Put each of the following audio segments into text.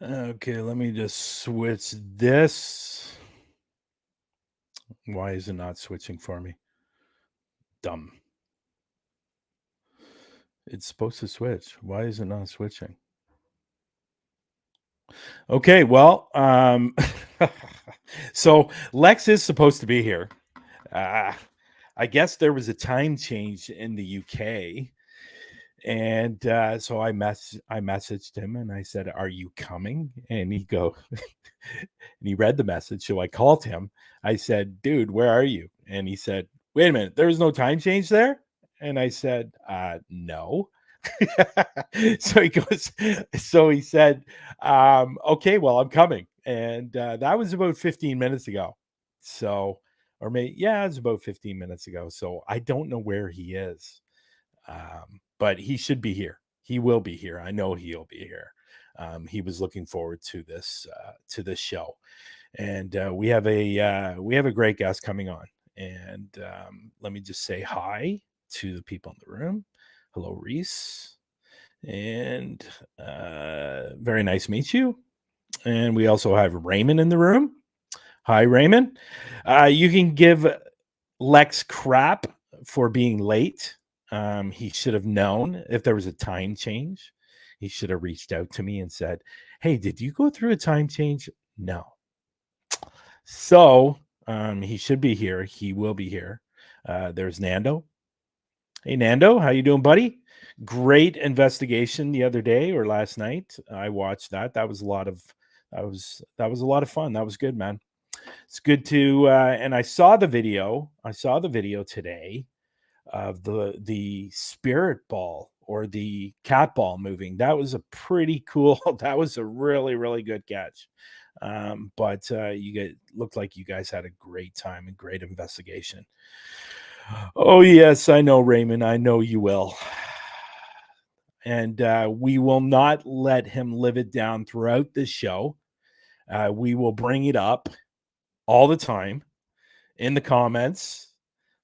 Okay, let me just switch this. Why is it not switching for me? Dumb. It's supposed to switch. Why is it not switching? Okay, well, so Lex is supposed to be here. Uh, I guess there was a time change in the UK, and so I messaged him and I said, "Are you coming?" And and he read the message. So I called him. I said, "Dude, where are you?" And he said, "Wait a minute, there was no time change there." And I said, "No." So he goes, so he said, "Okay, well, I'm coming." And that was about 15 minutes ago. So, or maybe, yeah, it's about 15 minutes ago. So I don't know where he is, but he should be here. He will be here. I know he'll be here. He was looking forward to this show, and we have a great guest coming on. And let me just say hi to the people in the room. Hello, Reese, and very nice to meet you. And we also have Raymond in the room. Hi, Raymond. You can give Lex crap for being late. He should have known if there was a time change. He should have reached out to me and said, "Hey, did you go through a time change?" No. So he should be here. He will be here. There's Nando. Hey, Nando, how you doing, buddy? Great investigation the other day or last night. I watched that. That was a lot of fun. That was good, man. It's good to and I saw the video. I saw the video today of the spirit ball or the cat ball moving. That was a pretty cool. That was a really good catch. But you get looked like you guys had a great time and great investigation. Oh yes, I know, Raymond. I know you will. And we will not let him live it down throughout this show. We will bring it up all the time in the comments.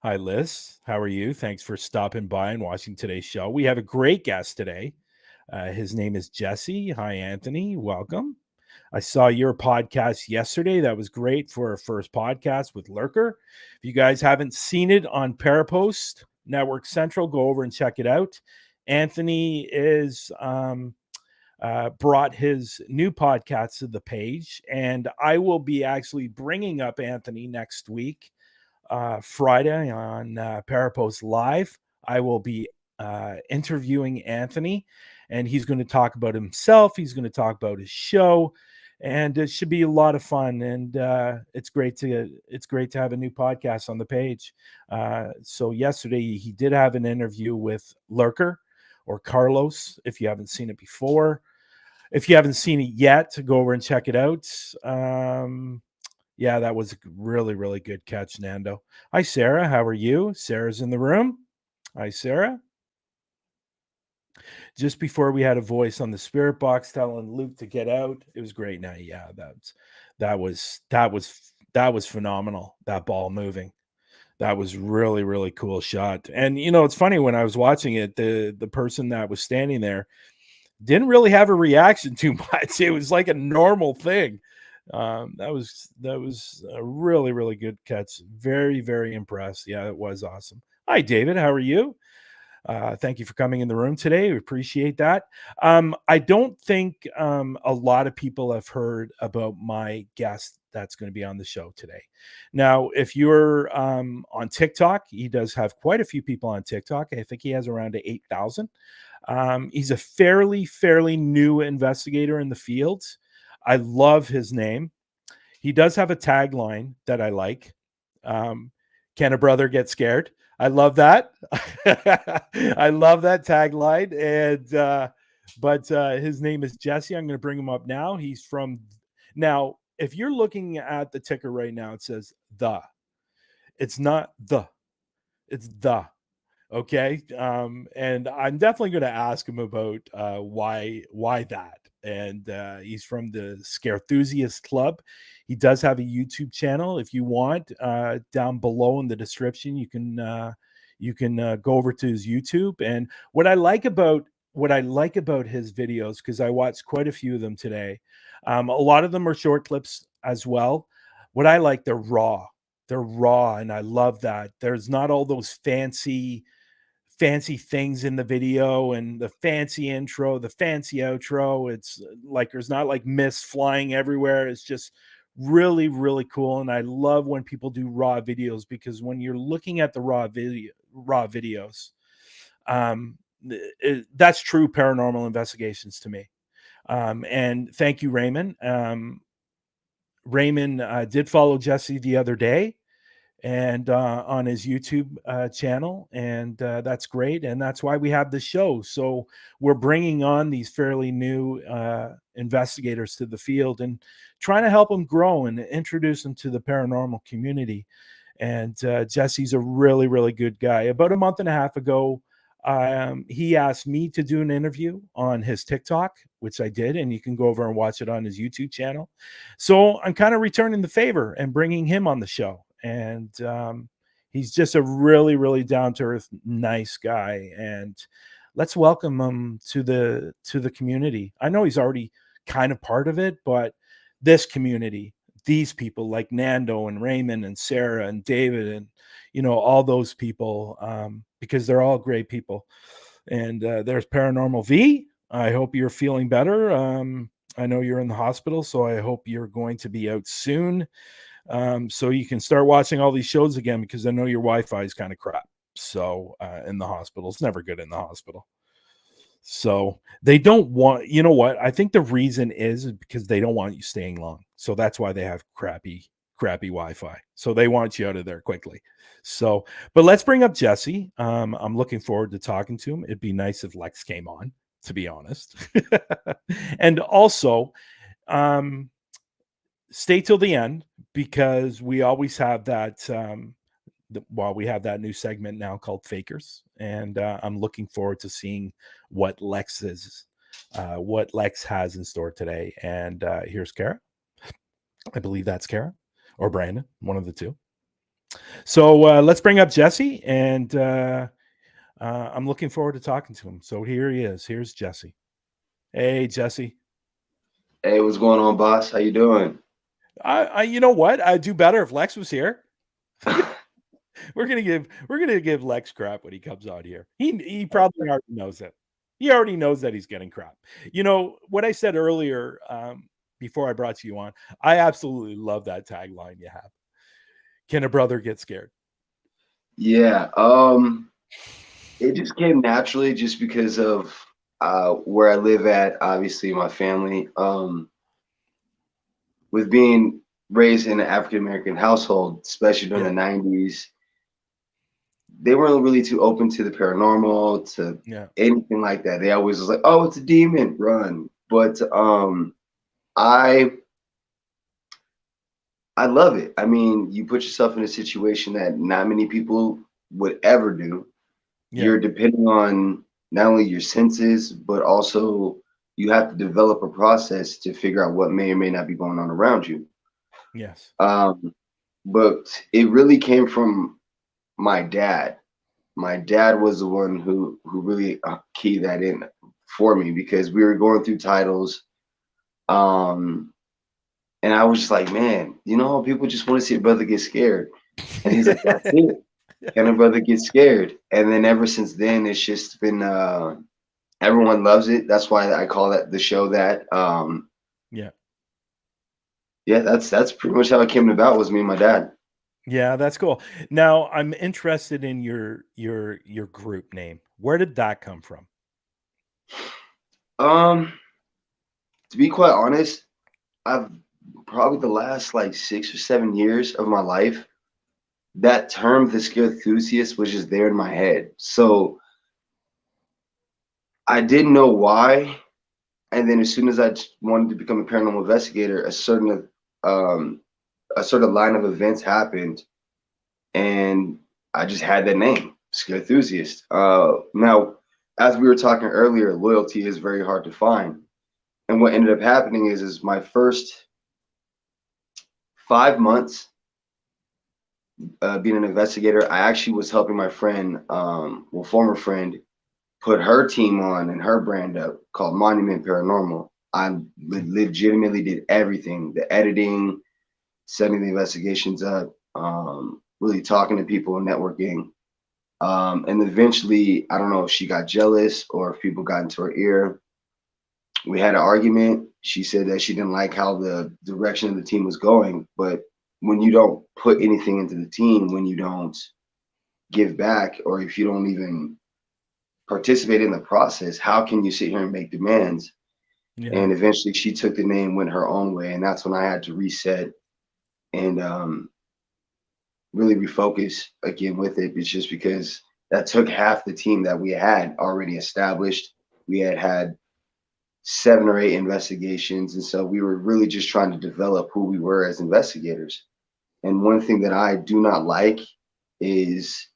Hi, Liz. How are you? Thanks for stopping by and watching today's show. We have a great guest today. His name is Jesse. Hi, Anthony. Welcome. I saw your podcast yesterday. That was great for our first podcast with Lurker. If you guys haven't seen it on Parapost Network Central, go over and check it out. Anthony is brought his new podcast to the page, and I will be actually bringing up Anthony next week, Friday on Parapost Live. I will be interviewing Anthony, and he's going to talk about himself. He's going to talk about his show, and it should be a lot of fun. And it's great to have a new podcast on the page. So yesterday he did have an interview with Lurker or Carlos. If you haven't seen it before, if you haven't seen it yet, go over and check it out. Yeah, that was a really good catch, Nando. Hi, Sarah. How are you? Sarah's in the room. Hi, Sarah. Just before we had a voice on the spirit box telling Luke to get out. It was great. Now, yeah, that was phenomenal. That ball moving. That was really cool shot. And it's funny when I was watching it, the person that was standing there didn't really have a reaction too much. It was like a normal thing. That was a really good catch. Very impressed. Yeah, it was awesome. Hi, David. How are you? Thank you for coming in the room today. We appreciate that. I don't think a lot of people have heard about my guest that's going to be on the show today. Now, if you're on TikTok, he does have quite a few people on TikTok. I think he has around 8,000. He's a fairly new investigator in the field. I love his name. He does have a tagline that I like. Can a brother get scared? I love that. I love that tagline. And but his name is Jesse. I'm going to bring him up now. He's from now. If you're looking at the ticker right now, it says the. It's not the. It's the. Okay. And I'm definitely going to ask him about why that. And he's from the Scarethusiast Club. He does have a YouTube channel. If you want, down below in the description, you can go over to his YouTube. And what I like about what I like about his videos, because I watched quite a few of them today, a lot of them are short clips as well. What I like, they're raw, and I love that. There's not all those fancy things in the video and the fancy intro, the fancy outro. It's like there's not like mist flying everywhere. It's just really, really cool. And I love when people do raw videos, because when you're looking at the raw videos, that's true paranormal investigations to me. And thank you, Raymond. Raymond did follow Jesse the other day, and on his YouTube channel, and that's great, and that's why we have the show. So we're bringing on these fairly new investigators to the field and trying to help them grow and introduce them to the paranormal community. And Jesse's a really, really good guy. About a month and a half ago, he asked me to do an interview on his TikTok, which I did, and you can go over and watch it on his YouTube channel. So I'm kind of returning the favor and bringing him on the show. And he's just a really, really down to earth, nice guy. And let's welcome him to the community. I know he's already kind of part of it, but this community, these people like Nando and Raymond and Sarah and David and all those people, because they're all great people. And there's Paranormal V. I hope you're feeling better. I know you're in the hospital, so I hope you're going to be out soon, so you can start watching all these shows again, because I know your Wi-Fi is kind of crap. So in the hospital, it's never good in the hospital. So they don't want, what? I think the reason is because they don't want you staying long. So that's why they have crappy Wi-Fi. So they want you out of there quickly. So, but let's bring up Jesse. I'm looking forward to talking to him. It'd be nice if Lex came on, to be honest. And also, stay till the end, because we always have that we have that new segment now called Fakers, and I'm looking forward to seeing what Lex has in store today. And here's Kara. I believe that's Kara or Brandon, one of the two. So let's bring up Jesse, and I'm looking forward to talking to him. So here he is. Here's Jesse. Hey, Jesse. Hey, what's going on, boss? How you doing? You know what? I'd do better if Lex was here. We're gonna give Lex crap when he comes out here. He probably already knows it. He already knows that he's getting crap. What I said earlier, before I brought you on, I absolutely love that tagline you have. Can a brother get scared? Yeah, it just came naturally just because of where I live at, obviously my family. With being raised in an African American household, especially during Yeah, the 90s, they weren't really too open to the paranormal, to yeah, anything like that. They always was like, "Oh, it's a demon, run." But I I love it. I mean, you put yourself in a situation that not many people would ever do. yeah, You're depending on not only your senses, but also you have to develop a process to figure out what may or may not be going on around you. yes, Um, but it really came from my dad. My dad was the one who really keyed that in for me, because we were going through titles. Um, and I was just like, man, how people just want to see a brother get scared. And he's like, that's it. Can a brother get scared? And then ever since then, it's just been everyone loves it. That's why I call that the show that. yeah, Yeah, that's pretty much how it came about, was me and my dad. yeah. That's cool. Now I'm interested in your group name. Where did that come from? Um, to be quite honest, I've probably the last like 6 or 7 years of my life, that term, the Scarethusiast, was just there in my head. So I didn't know why. And then as soon as I wanted to become a paranormal investigator, um a sort of line of events happened, and I just had that name, Scarethusiast. Now, as we were talking earlier, loyalty is very hard to find. And what ended up happening is my first 5 months being an investigator, I actually was helping my friend, well, former friend, put her team on and her brand up called Monument Paranormal. I legitimately did everything, the editing, setting the investigations up, really talking to people and networking. And eventually, I don't know if she got jealous or if people got into her ear. We had an argument. She said that she didn't like how the direction of the team was going. But when you don't put anything into the team, when you don't give back, or if you don't even participate in the process, how can you sit here and make demands? Yeah. And eventually she took the name, went her own way. And that's when I had to reset and really refocus again with it. It's just because that took half the team that we had already established. We had 7 or 8 investigations. And so we were really just trying to develop who we were as investigators. And one thing that I do not like is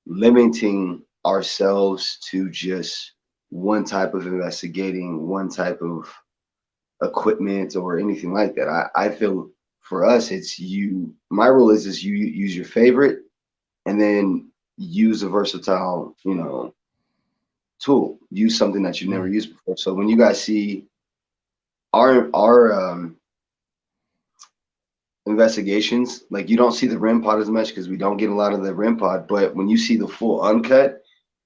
limiting ourselves to just one type of investigating, one type of equipment or anything like that. I feel for us, it's you. My rule is you use your favorite and then use a versatile, tool. Use something that you've never Mm. used before. So when you guys see our investigations, like you don't see the REM pod as much because we don't get a lot of the REM pod. But when you see the full uncut,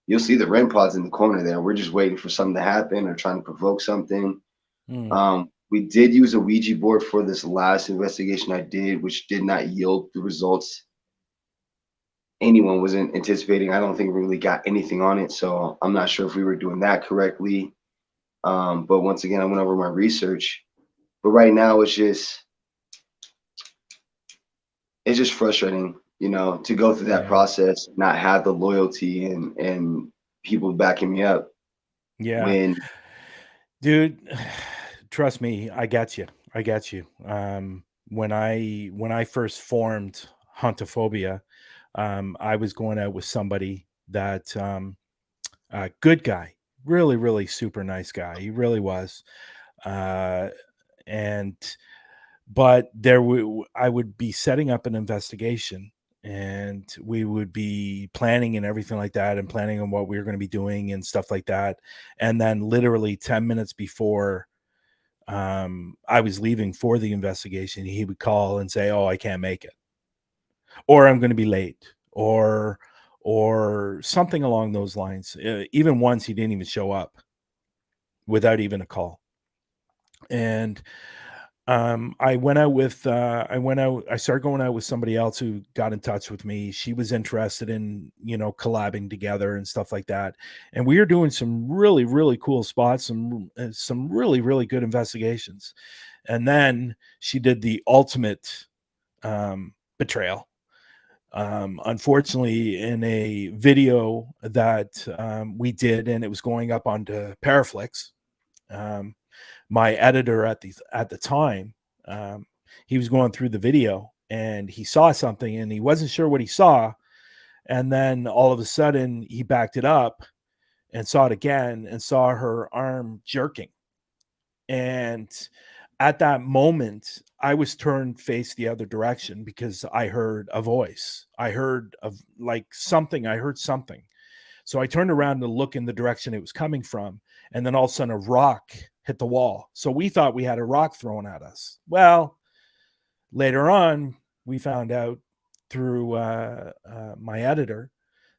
you'll see the REM pods in the corner there. We're just waiting for something to happen or trying to provoke something. Mm. We did use a Ouija board for this last investigation I did, which did not yield the results anyone wasn't anticipating. I don't think we really got anything on it, so I'm not sure if we were doing that correctly. But once again, I went over my research. But right now, it's just frustrating, to go through that Yeah. process, not have the loyalty and people backing me up Yeah. when Dude, trust me, I get you. I get you. When I first formed Huntophobia, I was going out with somebody that good guy, really, really super nice guy. He really was. Uh, and but I would be setting up an investigation, and we would be planning and everything like that, and planning on what we were going to be doing and stuff like that. And then literally 10 minutes before I was leaving for the investigation, he would call and say, "Oh, I can't make it," or "I'm going to be late," or something along those lines. Even once, he didn't even show up without even a call. And I started going out with somebody else who got in touch with me. She was interested in, collabing together and stuff like that. And we were doing some really, really cool spots, some really, really good investigations. And then she did the ultimate betrayal. Unfortunately, in a video that we did, and it was going up onto Paraflix, um, my editor at the time, um, he was going through the video and he saw something and he wasn't sure what he saw, and then all of a sudden he backed it up and saw it again and saw her arm jerking. And at that moment, I was turned face the other direction because I heard a voice. I heard of like something. I heard something. So I turned around to look in the direction it was coming from. And then all of a sudden a rock hit the wall. So we thought we had a rock thrown at us. Well, later on, we found out through my editor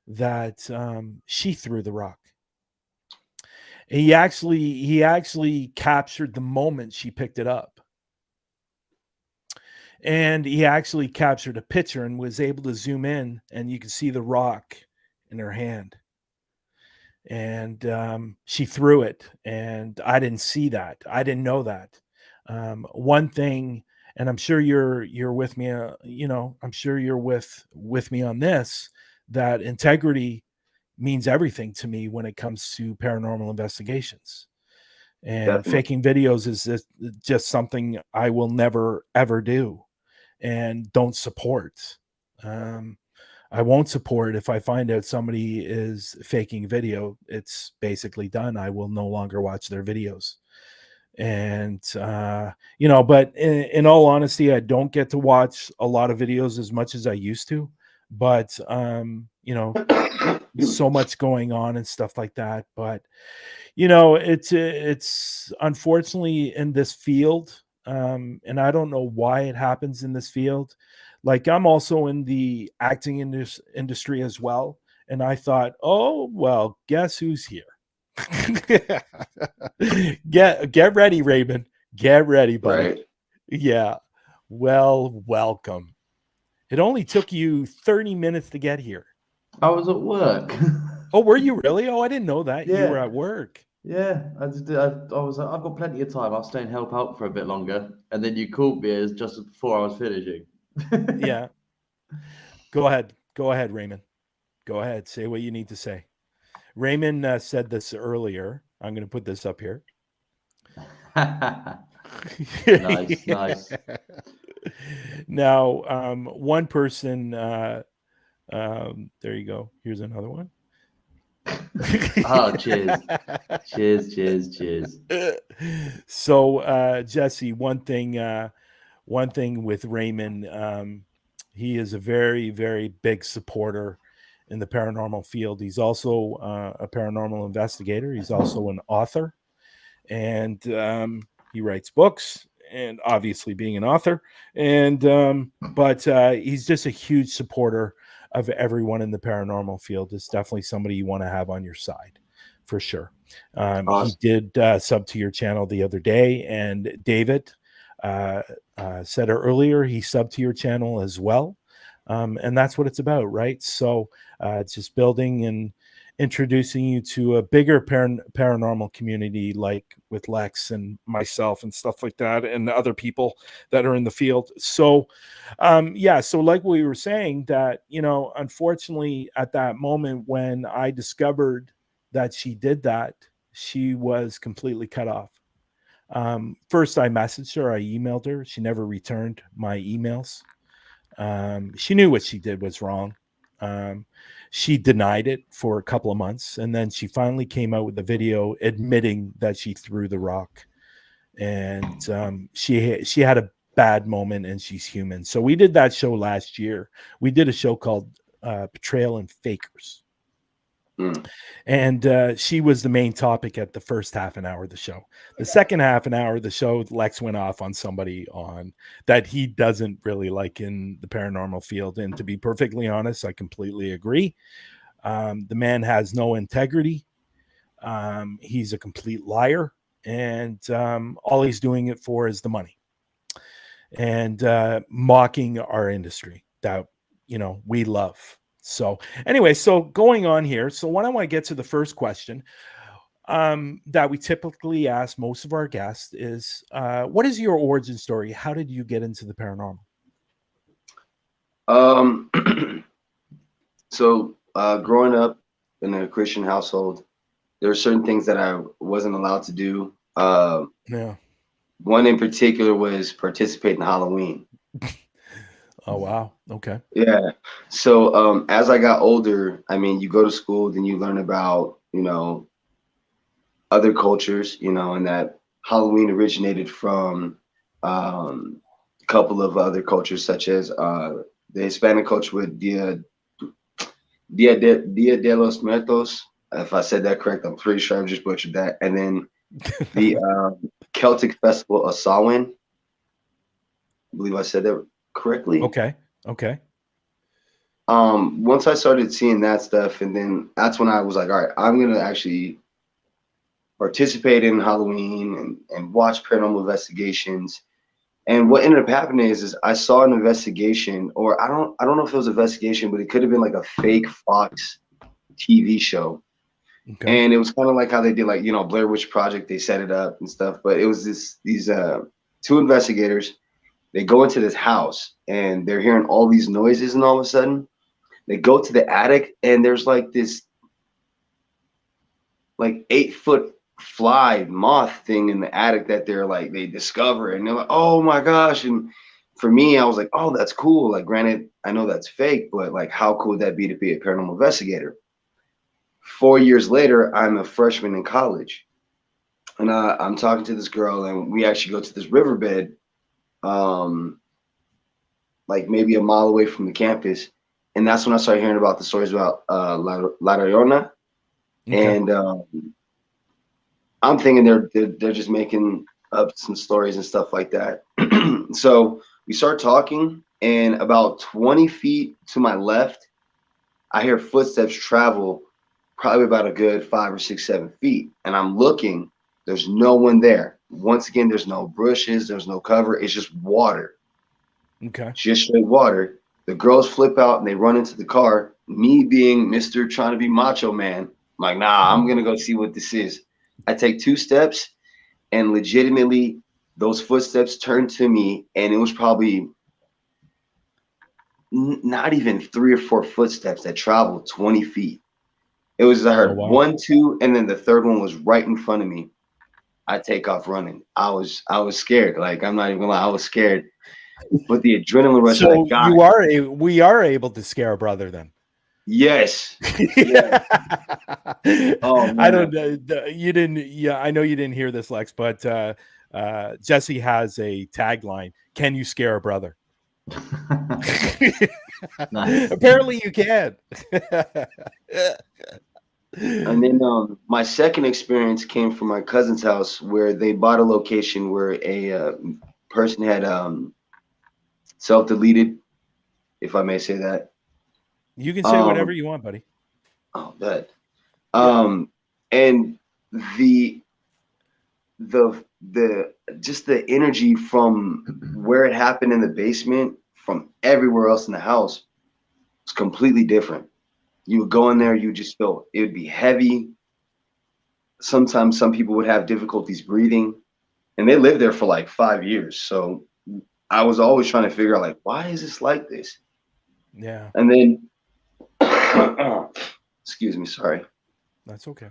that she threw the rock. He actually captured the moment she picked it up, and he actually captured a picture and was able to zoom in, and you can see the rock in her hand. And she threw it, and I didn't see that. I didn't know that. One thing, and I'm sure you're with me. I'm sure you're with me on this. That integrity means everything to me when it comes to paranormal investigations. And definitely. faking videos is just something I will never ever do and don't support. Um, I won't support. If I find out somebody is faking video, it's basically done. I will no longer watch their videos. And but in all honesty, I don't get to watch a lot of videos as much as I used to. But you know, so much going on and stuff like that. But it's unfortunately in this field, and I don't know why it happens in this field. Like, I'm also in the acting industry as well, and I thought, oh well, guess who's here? Get ready, Raymond. Get ready, buddy. Right. Yeah. Well, welcome. It only took you 30 minutes to get here. I was at work. Oh, were you really? Oh, I didn't know that. You were Yeah, at work. yeah. I was like, I've got plenty of time. I'll stay and help out for a bit longer. And then you called me as just before I was finishing. Yeah. Go ahead. Go ahead, Raymond. Go ahead. Say what you need to say. Raymond said this earlier. I'm going to put this up here. Nice, nice. Now, one person, there you go. Here's another one. Oh, cheers. Cheers, cheers, cheers. So, Jesse, one thing with Raymond, he is a very, very big supporter in the paranormal field. He's also a paranormal investigator. He's also an author, and he writes books. And obviously, being an author, and but he's just a huge supporter of everyone in the paranormal field. It's definitely somebody you want to have on your side, for sure. He Awesome. did sub to your channel the other day, and David said earlier he subbed to your channel as well, and that's what it's about, right? So it's just building and introducing you to a bigger paranormal community, like with Lex and myself and stuff like that, and other people that are in the field. So yeah, so like we were saying, that unfortunately at that moment when I discovered that she did that, she was completely cut off. First I messaged her, I emailed her, she never returned my emails. She knew what she did was wrong. She denied it for a couple of months, and then she finally came out with a video admitting that she threw the rock. And she had a bad moment, and she's human. So we did that show last year. We did a show called Betrayal and Fakers. Mm. And she was the main topic at the first half an hour of the show. The second half an hour of the show, Lex went off on somebody on that he doesn't really like in the paranormal field. And to be perfectly honest, I completely agree. The man has no integrity. He's a complete liar. And all he's doing it for is the money. And mocking our industry that, we love. So anyway, so going on here. So when I want to get to the first question that we typically ask most of our guests is, what is your origin story? How did you get into the paranormal? So growing up in a Christian household, there are certain things that I wasn't allowed to do. Yeah. One in particular was participate in Halloween. Oh, wow. Okay. Yeah. So as I got older, I mean, you go to school, then you learn about, other cultures, and that Halloween originated from a couple of other cultures, such as the Hispanic culture with Dia de los Muertos. If I said that correct, I'm pretty sure I've just butchered that. And then the Celtic festival of Samhain. I believe I said that correctly. Okay. Once I started seeing that stuff, and then that's when I was like, all right, I'm gonna actually participate in Halloween and watch paranormal investigations. And what ended up happening is I saw an investigation, or I don't know if it was an investigation, but it could have been like a fake Fox TV show. Okay. And it was kind of like how they did, like, Blair Witch Project, they set it up and stuff. But it was these two investigators. They go into this house and they're hearing all these noises, and all of a sudden they go to the attic, and there's like this like 8-foot fly moth thing in the attic that they discover, and they're like, oh my gosh. And for me, I was like, oh, that's cool. Like, granted, I know that's fake, but like, how cool would that be to be a paranormal investigator? 4 years later, I'm a freshman in college, and I'm talking to this girl, and we actually go to this riverbed, like maybe a mile away from the campus. and that's when I started hearing about the stories about La Llorona. Okay. And I'm thinking they're just making up some stories and stuff like that. So we start talking, and about 20 feet to my left, I hear footsteps travel probably about a good 5 or 6, 7 feet. And I'm looking, there's no one there. Once again, there's no bushes, there's no cover. It's just water, Okay. just straight water. The girls flip out and they run into the car. Me being Mr. trying to be macho man, I'm like, nah, I'm going to go see what this is. I take 2 steps, and legitimately those footsteps turned to me, and it was probably not even 3 or 4 footsteps that traveled 20 feet. It was, I heard wow. 1, 2, and then the third one was right in front of me. I take off running. I was scared. Like, I'm not even gonna lie, I was scared. But the adrenaline rush I So got. we are able to scare a brother then. Yes. Yeah. Oh I man. don't you didn't I know you didn't hear this, Lex, but Jesse has a tagline: can you scare a brother? Nice. Apparently you can. And then my second experience came from my cousin's house, where they bought a location where a person had self-deleted, if I may say that. You can say whatever you want, buddy. Oh, that. Yeah. And the just the energy from where it happened in the basement from everywhere else in the house was completely different. You would go in there, you just feel it would be heavy. Sometimes some people would have difficulties breathing, and they lived there for like 5 years. So I was always trying to figure out, like, why is this like this? Yeah. And then excuse me, sorry. That's okay.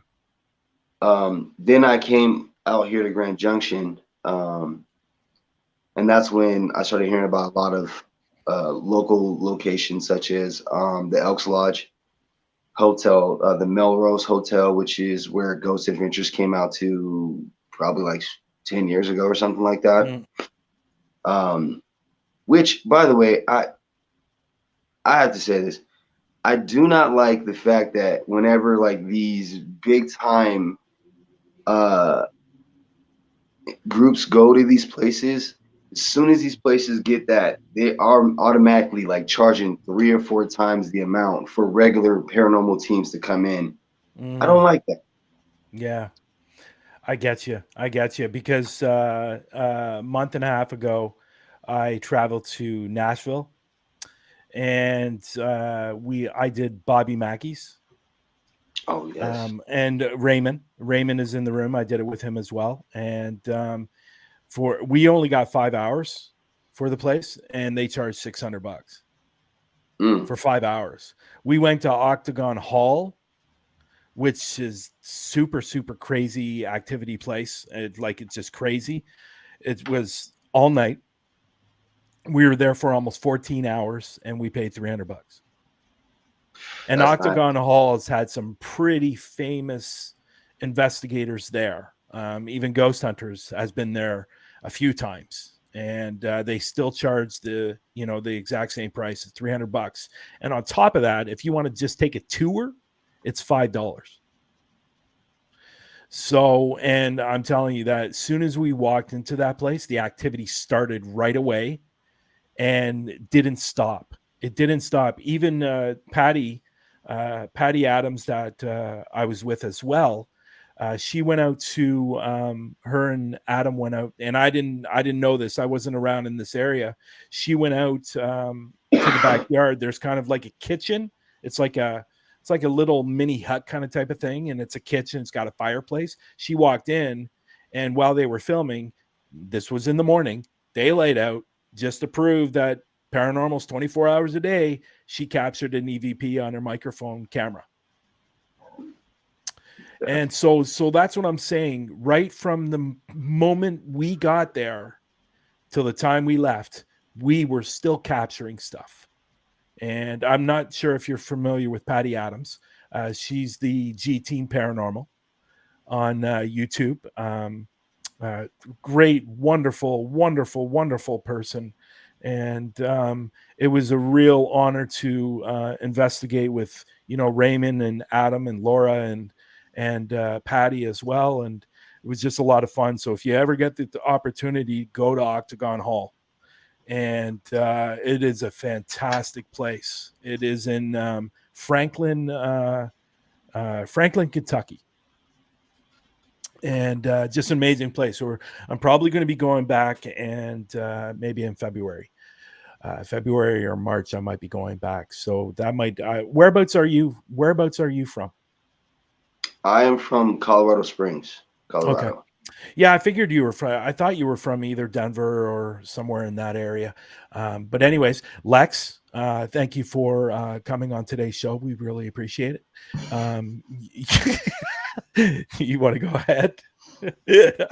Then I came out here to Grand Junction, and that's when I started hearing about a lot of local locations, such as the Elks Lodge Hotel, the Melrose Hotel, which is where Ghost Adventures came out to probably like 10 years ago or something like that. Which, by the way, I have to say this. I do not like the fact that whenever like these big time groups go to these places, as soon as these places get that, they are automatically like charging 3 or 4 times the amount for regular paranormal teams to come in. I don't like that. Yeah. I get you. Because a month and a half ago, I traveled to Nashville, and I did Bobby Mackey's. Oh yes. And Raymond is in the room. I did it with him as well. And we only got 5 hours for the place, and they charged $600 for 5 hours. We went to Octagon Hall, which is super, super crazy activity place. It's just crazy. It was all night. We were there for almost 14 hours, and we paid $300. And That's Octagon nice. Hall has had some pretty famous investigators there. Even Ghost Hunters has been there a few times, and they still charge the exact same price, $300. And on top of that, if you want to just take a tour, it's $5. So, and I'm telling you that as soon as we walked into that place, the activity started right away and didn't stop. It didn't stop. Even Patty Adams, that I was with as well, she went out to her and Adam went out, and I didn't know this. I wasn't around in this area. She went out to the backyard. There's kind of like a kitchen. It's like a little mini hut kind of type of thing, and it's a kitchen. It's got a fireplace. She walked in, and while they were filming, this was in the morning, daylight out, just to prove that paranormal's 24 hours a day, she captured an EVP on her microphone camera. And so that's what I'm saying. Right from the moment we got there till the time we left, we were still capturing stuff. And I'm not sure if you're familiar with Patty Adams. She's the G Team Paranormal on YouTube. Great, wonderful, wonderful, wonderful person. And it was a real honor to investigate with Raymond and Adam and Laura and Patty as well, and it was just a lot of fun. So if you ever get the opportunity, go to Octagon Hall, and it is a fantastic place. It is in Franklin, Kentucky, and just an amazing place. So I'm probably going to be going back, and maybe in February or March, I might be going back. So that might. Whereabouts are you from? I am from Colorado Springs, Okay. Colorado. Yeah, I figured you were from. I thought you were from either Denver or somewhere in that area. But anyways, Lex, thank you for coming on today's show. We really appreciate it. You want to go ahead? Yeah.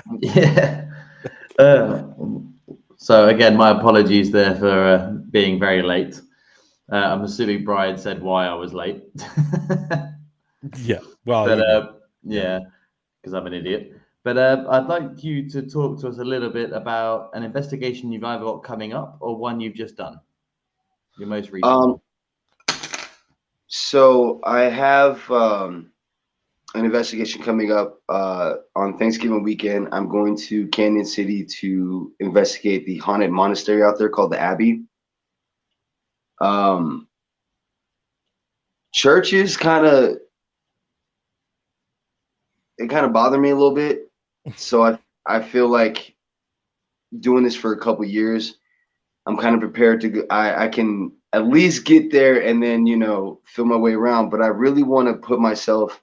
So again, my apologies there for being very late. I'm assuming Bryan said why I was late. Yeah. Well, But yeah, because I'm an idiot. But I'd like you to talk to us a little bit about an investigation you've either got coming up or one you've just done. Your most recent one. So I have an investigation coming up on Thanksgiving weekend. I'm going to Canyon City to investigate the haunted monastery out there called the Abbey. Churches kind of bother me a little bit. So I feel like doing this for a couple years, I'm kind of prepared to go. I can at least get there and then feel my way around. But I really want to put myself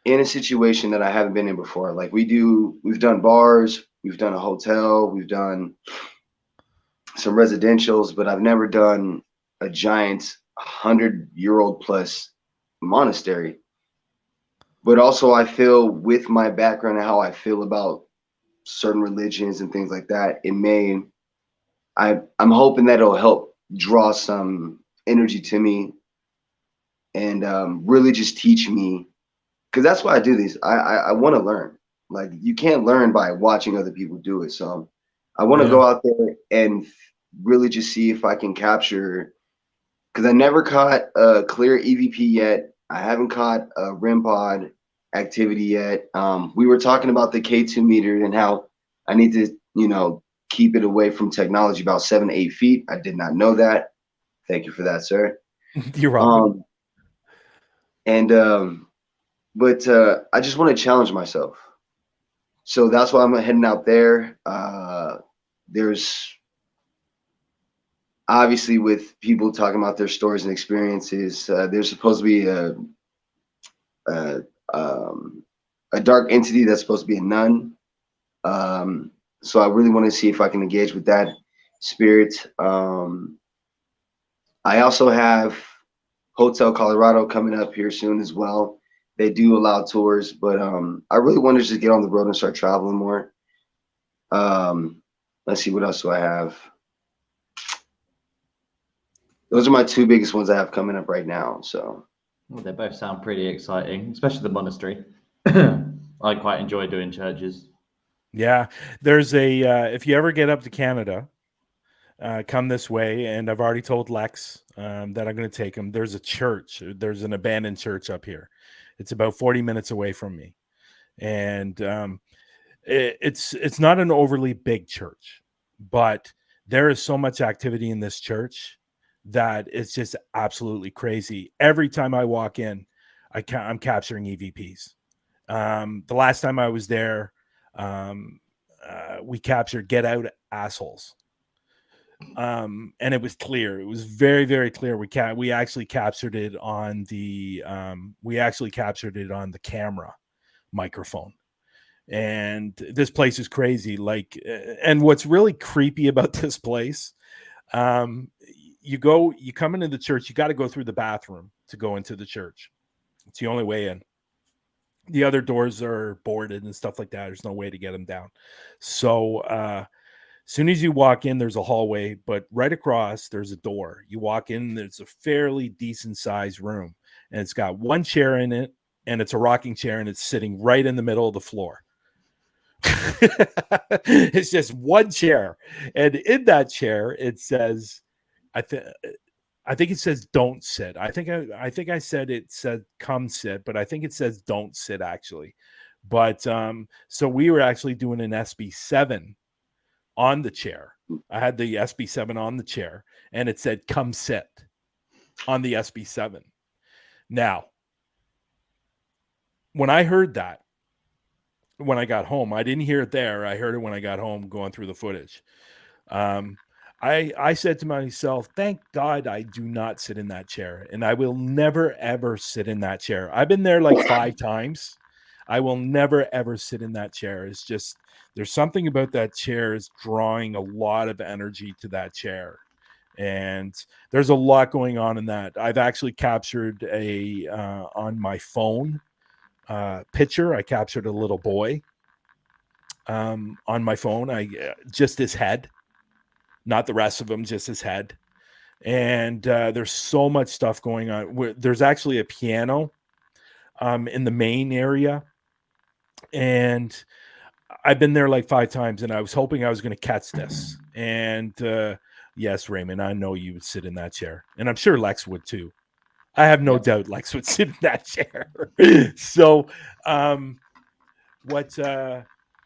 in a situation that I haven't been in before. Like we've done bars, we've done a hotel, we've done some residentials, but I've never done a giant 100-year-old plus monastery. But also I feel with my background and how I feel about certain religions and things like that, I'm hoping that it'll help draw some energy to me and really just teach me, because that's why I do these. I want to learn. Like you can't learn by watching other people do it. So I want to go out there and really just see if I can capture, because I never caught a clear EVP yet. I haven't caught a REM pod activity yet. We were talking about the K2 meter and how I need to, keep it away from technology about 7 to 8 feet. I did not know that. Thank you for that, sir. You're welcome. But I just want to challenge myself. So that's why I'm heading out there. There's obviously, with people talking about their stories and experiences, there's supposed to be a dark entity that's supposed to be a nun. So I really want to see if I can engage with that spirit. I also have Hotel Colorado coming up here soon as well. They do allow tours, but I really want to just get on the road and start traveling more. Let's see, what else do I have? Those are my two biggest ones I have coming up right now. So Well, they both sound pretty exciting, especially the monastery. I quite enjoy doing churches. Yeah, there's if you ever get up to Canada, come this way, and I've already told Lex that I'm going to take him. There's a church. There's an abandoned church up here. It's about 40 minutes away from me, and it's not an overly big church, but there is so much activity in this church that it's just absolutely crazy. Every time I walk in, I'm capturing EVPs. The last time I was there, we captured "Get Out, Assholes." And it was clear. It was very, very clear. We actually captured it on the camera microphone. And this place is crazy. Like, and what's really creepy about this place, you come into the church, you got to go through the bathroom to go into the church. It's the only way in. The other doors are boarded and stuff like that. There's no way to get them down. So, as soon as you walk in, there's a hallway, but right across, there's a door. You walk in, there's a fairly decent sized room, and it's got one chair in it, and it's a rocking chair, and it's sitting right in the middle of the floor. It's just one chair, and in that chair it says, I think. I think it says don't sit. I think I said it said come sit, but I think it says don't sit actually. But so we were actually doing an SB7 on the chair. I had the SB7 on the chair and it said come sit on the SB7. Now, when I heard that when I got home, I didn't hear it there. I heard it when I got home going through the footage. Um, I said to myself, thank God I do not sit in that chair, and I will never ever sit in that chair. I've been there like 5 times. I will never ever sit in that chair. It's just there's something about that chair is drawing a lot of energy to that chair, and there's a lot going on in that. I've actually captured a on my phone picture. I captured a little boy on my phone. I just his head, not the rest of him, just his head. And there's so much stuff going on. There's actually a piano in the main area, and I've been there like 5 times, and I was hoping I was going to catch this. And yes, Raymond, I know you would sit in that chair, and I'm sure Lex would too. I have no doubt Lex would sit in that chair. So, what?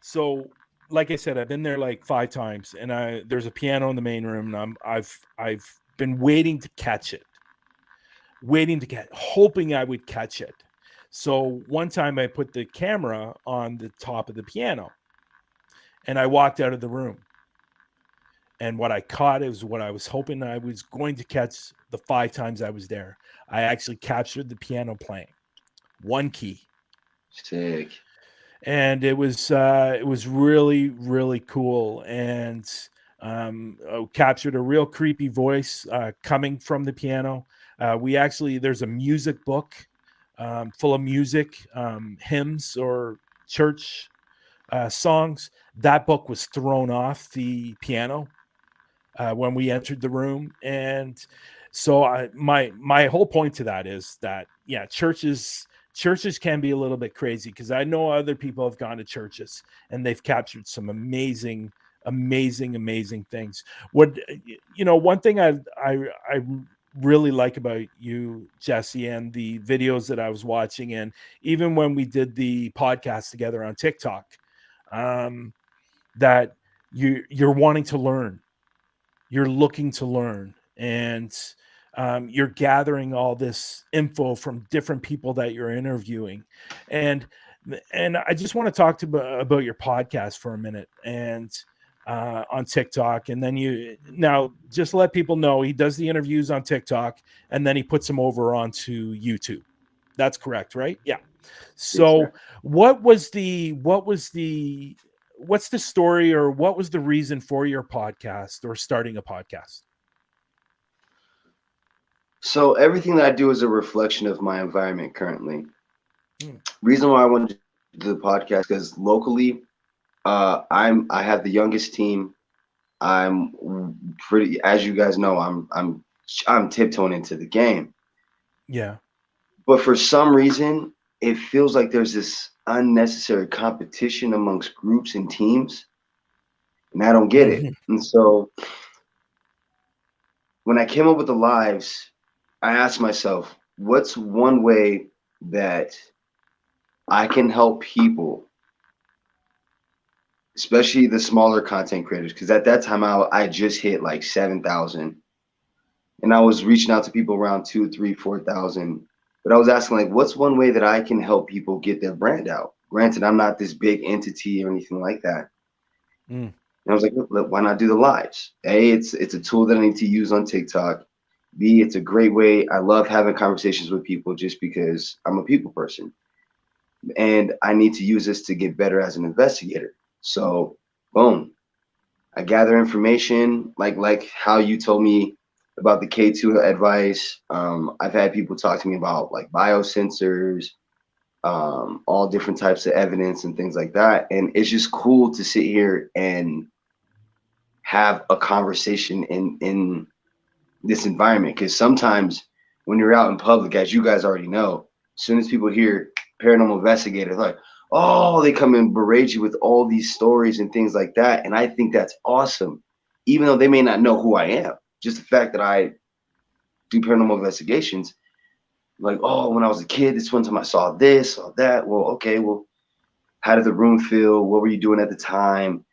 So, like I said, I've been there like 5 times, and there's a piano in the main room, and I've been waiting to catch it, hoping I would catch it. So one time I put the camera on the top of the piano, and I walked out of the room. And what I caught is what I was hoping I was going to catch the 5 times I was there. I actually captured the piano playing, one key. Sick. And it was really really cool, and captured a real creepy voice coming from the piano. There's a music book full of music, hymns or church songs. That book was thrown off the piano when we entered the room, and so my whole point to that is that churches can be a little bit crazy, because I know other people have gone to churches and they've captured some amazing things. One thing I really like about you, Jesse, and the videos that I was watching, and even when we did the podcast together on TikTok, that you're wanting to learn, you're looking to learn, and you're gathering all this info from different people that you're interviewing, and I just want to talk about your podcast for a minute, and on TikTok, and then now just let people know he does the interviews on TikTok, and then he puts them over onto YouTube. That's correct, right? Yeah. So Yes, what's the story, or what was the reason for your podcast or starting a podcast? so everything that I do is a reflection of my environment currently. Reason why I wanted to do the podcast, because locally, I have the youngest team. I'm pretty, as you guys know, I'm tiptoeing into the game. Yeah. But for some reason, it feels like there's this unnecessary competition amongst groups and teams, and I don't get it. And so when I came up with the lives, I asked myself, what's one way that I can help people, especially the smaller content creators? Because at that time, I just hit like 7,000, and I was reaching out to people around 2, 3, 4,000. But I was asking, like, what's one way that I can help people get their brand out? Granted, I'm not this big entity or anything like that. And I was like, why not do the lives? A, it's a tool that I need to use on TikTok. B, it's a great way. I love having conversations with people just because I'm a people person, and I need to use this to get better as an investigator. So, boom, I gather information like how you told me about the K2 advice. I've had people talk to me about like biosensors, all different types of evidence and things like that. And it's just cool to sit here and have a conversation in this environment, because sometimes when you're out in public, as you guys already know, as soon as people hear paranormal investigators, like, oh, they come and berate you with all these stories and things like that. And I think that's awesome, even though they may not know who I am. Just the fact that I do paranormal investigations, like, oh, when I was a kid, this one time I saw this, saw that. Well, okay, well, how did the room feel? What were you doing at the time?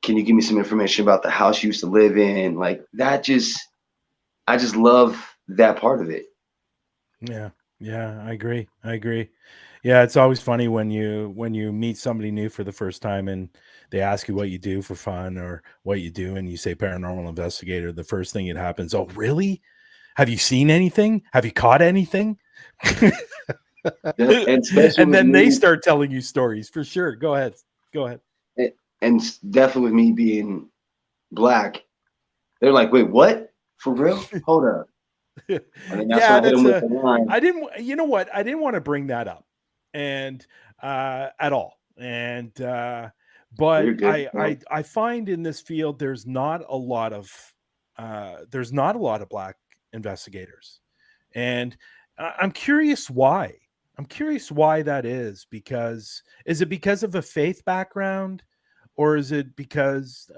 Can you give me some information about the house you used to live in? Like that I just love that part of it. Yeah. Yeah, I agree. Yeah, it's always funny when you meet somebody new for the first time and they ask you what you do for fun or what you do and you say paranormal investigator. The first thing that happens, oh, really? Have you seen anything? Have you caught anything? And especially And with then they me, start telling you stories for sure. Go ahead. and definitely with me being black, they're like, wait, what? For real? Hold up. And then that's when Yeah, I hit them that's with a the line. I didn't you know what? I didn't want to bring that up and at all. And You're but good. No. I find in this field there's not a lot of black investigators. And I'm curious why. I'm curious why that is it because of a faith background or is it because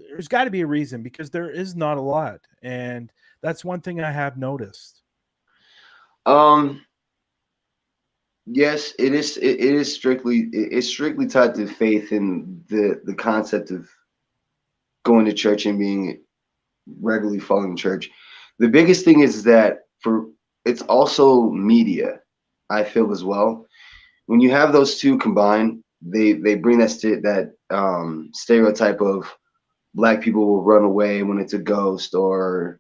there's got to be a reason because there is not a lot and that's one thing I have noticed. Um, yes, it is. It is strictly. It's strictly tied to faith and the concept of going to church and being regularly following church. The biggest thing is that for it's also media. I feel as well. When you have those two combined, they bring that stereotype of black people will run away when it's a ghost or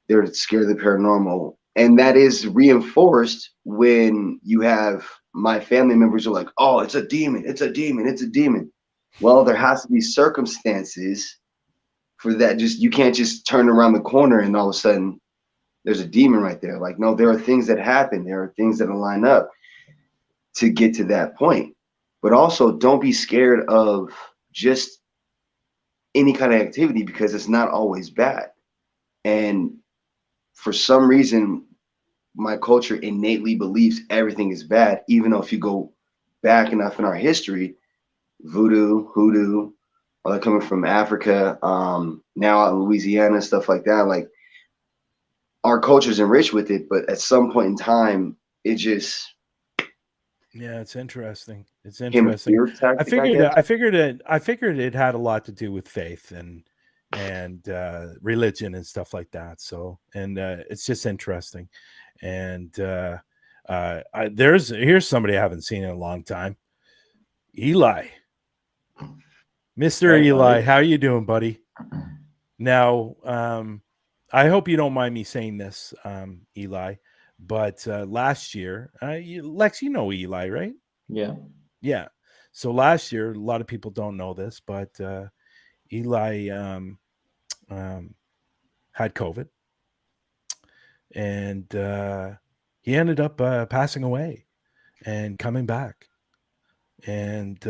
they're scared of the paranormal. And that is reinforced when you have my family members are like, oh, it's a demon, it's a demon, it's a demon. Well, there has to be circumstances for that. Just you can't just turn around the corner and all of a sudden there's a demon right there. Like, no, there are things that happen, there are things that line up to get to that point. But also don't be scared of just any kind of activity because it's not always bad. And for some reason, my culture innately believes everything is bad, even though if you go back enough in our history, voodoo, hoodoo, all that coming from Africa, now out in Louisiana, stuff like that. Like our culture's enriched with it, but at some point in time, it just Yeah, it's interesting. It's became a interesting. fear tactic, I guess. I figured it had a lot to do with faith and religion and stuff like that. So and it's just interesting. And here's somebody I haven't seen in a long time. Eli. Mr. Hey, Eli, buddy. how you doing, buddy? Now, I hope you don't mind me saying this, Eli, but last year, Lex, you know Eli, right? Yeah. Yeah. So last year, a lot of people don't know this, but Eli um, had COVID, and he ended up passing away and coming back, and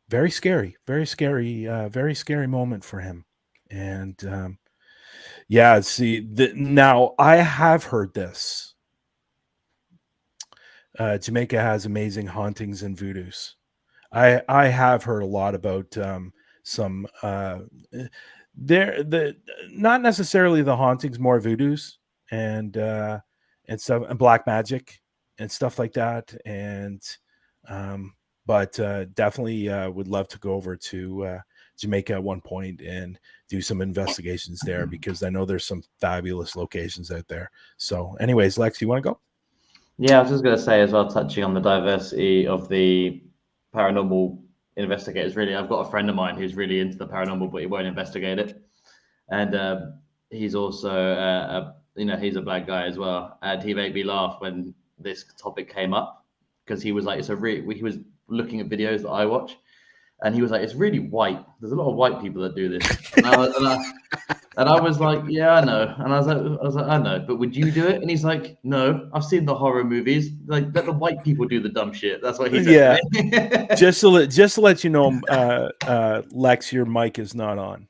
very scary moment for him. And yeah, see, now I have heard this. Jamaica has amazing hauntings and voodoos. I have heard a lot about some there the not necessarily the hauntings, more voodoos and stuff and black magic and stuff like that. And but definitely would love to go over to Jamaica at one point and do some investigations there because I know there's some fabulous locations out there. So, anyways, Lex, you want to go? Yeah, I was just going to say as well, touching on the diversity of the paranormal investigators. Really, I've got a friend of mine who's really into the paranormal, but he won't investigate it. And he's also, he's a black guy as well. And he made me laugh when this topic came up because he was like, he was looking at videos that I watch, and he was like, it's really white. There's a lot of white people that do this. And I was like, yeah, I know. And I was like, I know, but would you do it? And he's like, no, I've seen the horror movies. Like, let the white people do the dumb shit. That's what he said Yeah. to me. just to let you know, Lex, your mic is not on.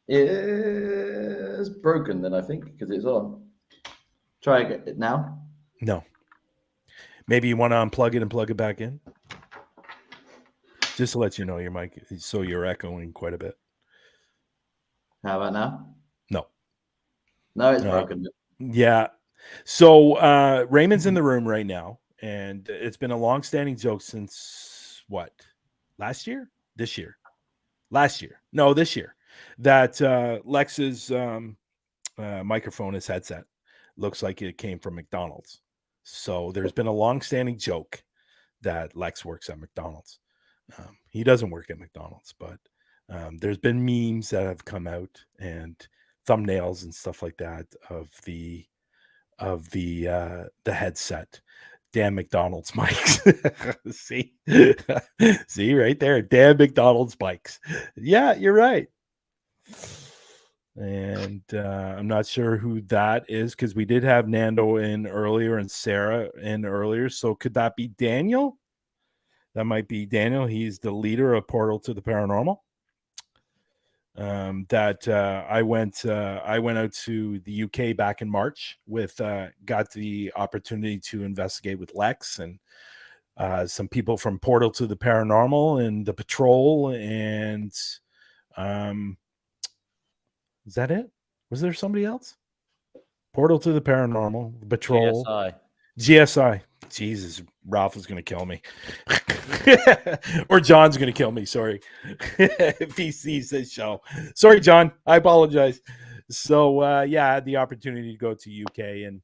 It's broken then, I think, because it's on. Try it now. No. Maybe you want to unplug it and plug it back in. Just to let you know, your mic, so you're echoing quite a bit. How about now? No. No, it's broken. Yeah. So Raymond's in the room right now, and it's been a long-standing joke since what? Last year? This year? Last year? No, this year. That Lex's microphone, his headset, looks like it came from McDonald's. So there's been a long-standing joke that Lex works at McDonald's. He doesn't work at McDonald's, but there's been memes that have come out and thumbnails and stuff like that of the headset. Damn McDonald's mics. See, see right there. Damn McDonald's mics. Yeah, you're right. And I'm not sure who that is because we did have Nando in earlier and Sarah in earlier. So could that be Daniel? That might be Daniel. He's the leader of Portal to the Paranormal. I went out to the UK back in March with got the opportunity to investigate with Lex and some people from Portal to the Paranormal and the Patrol, and is that it? Was there somebody else? Portal to the Paranormal, the Patrol, GSI. Jesus, Ralph is going to kill me. Or John's going to kill me, sorry. If he sees this show. Sorry, John. I apologize. So, yeah, I had the opportunity to go to UK and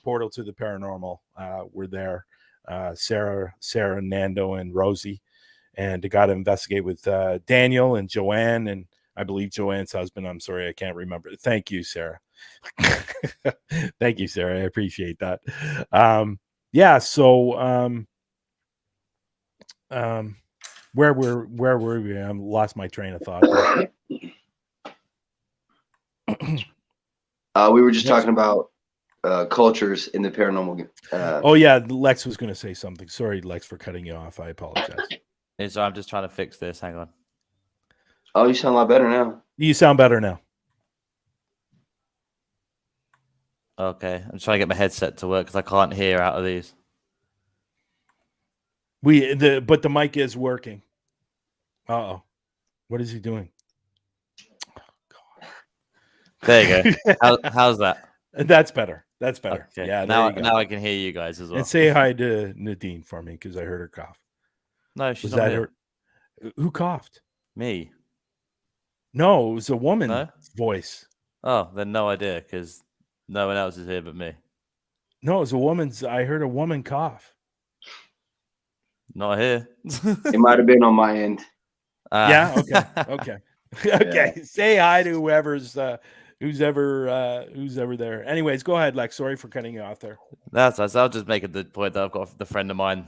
Portal to the Paranormal. We're there. Sarah, Nando, and Rosie. And I got to investigate with Daniel and Joanne, and I believe Joanne's husband. I'm sorry, I can't remember. Thank you, Sarah. Thank you, Sarah. I appreciate that. Yeah, so where were we? I lost my train of thought. We were just talking about cultures in the paranormal. Oh yeah, Lex was going to say something. Sorry, Lex, for cutting you off. I apologize. So I'm just trying to fix this. Hang on. Oh, you sound a lot better now. You sound better now. Okay, I'm trying to get my headset to work because I can't hear out of these. But the mic is working. Uh-oh. What is he doing? There you go. How's that? That's better. That's better. Okay. Yeah. Now I can hear you guys as well. And say hi to Nadine for me because I heard her cough. No, she's not here. Who coughed? Me. No, it was a woman's voice. Oh, then no idea because no one else is here but me. No, it was a woman's. I heard a woman cough. Not here. It might have been on my end. Yeah. Okay. Okay. Yeah. Say hi to who's ever there. Anyways, go ahead, Lex. Sorry for cutting you off there. That's nice. I'll just make the point that I've got the friend of mine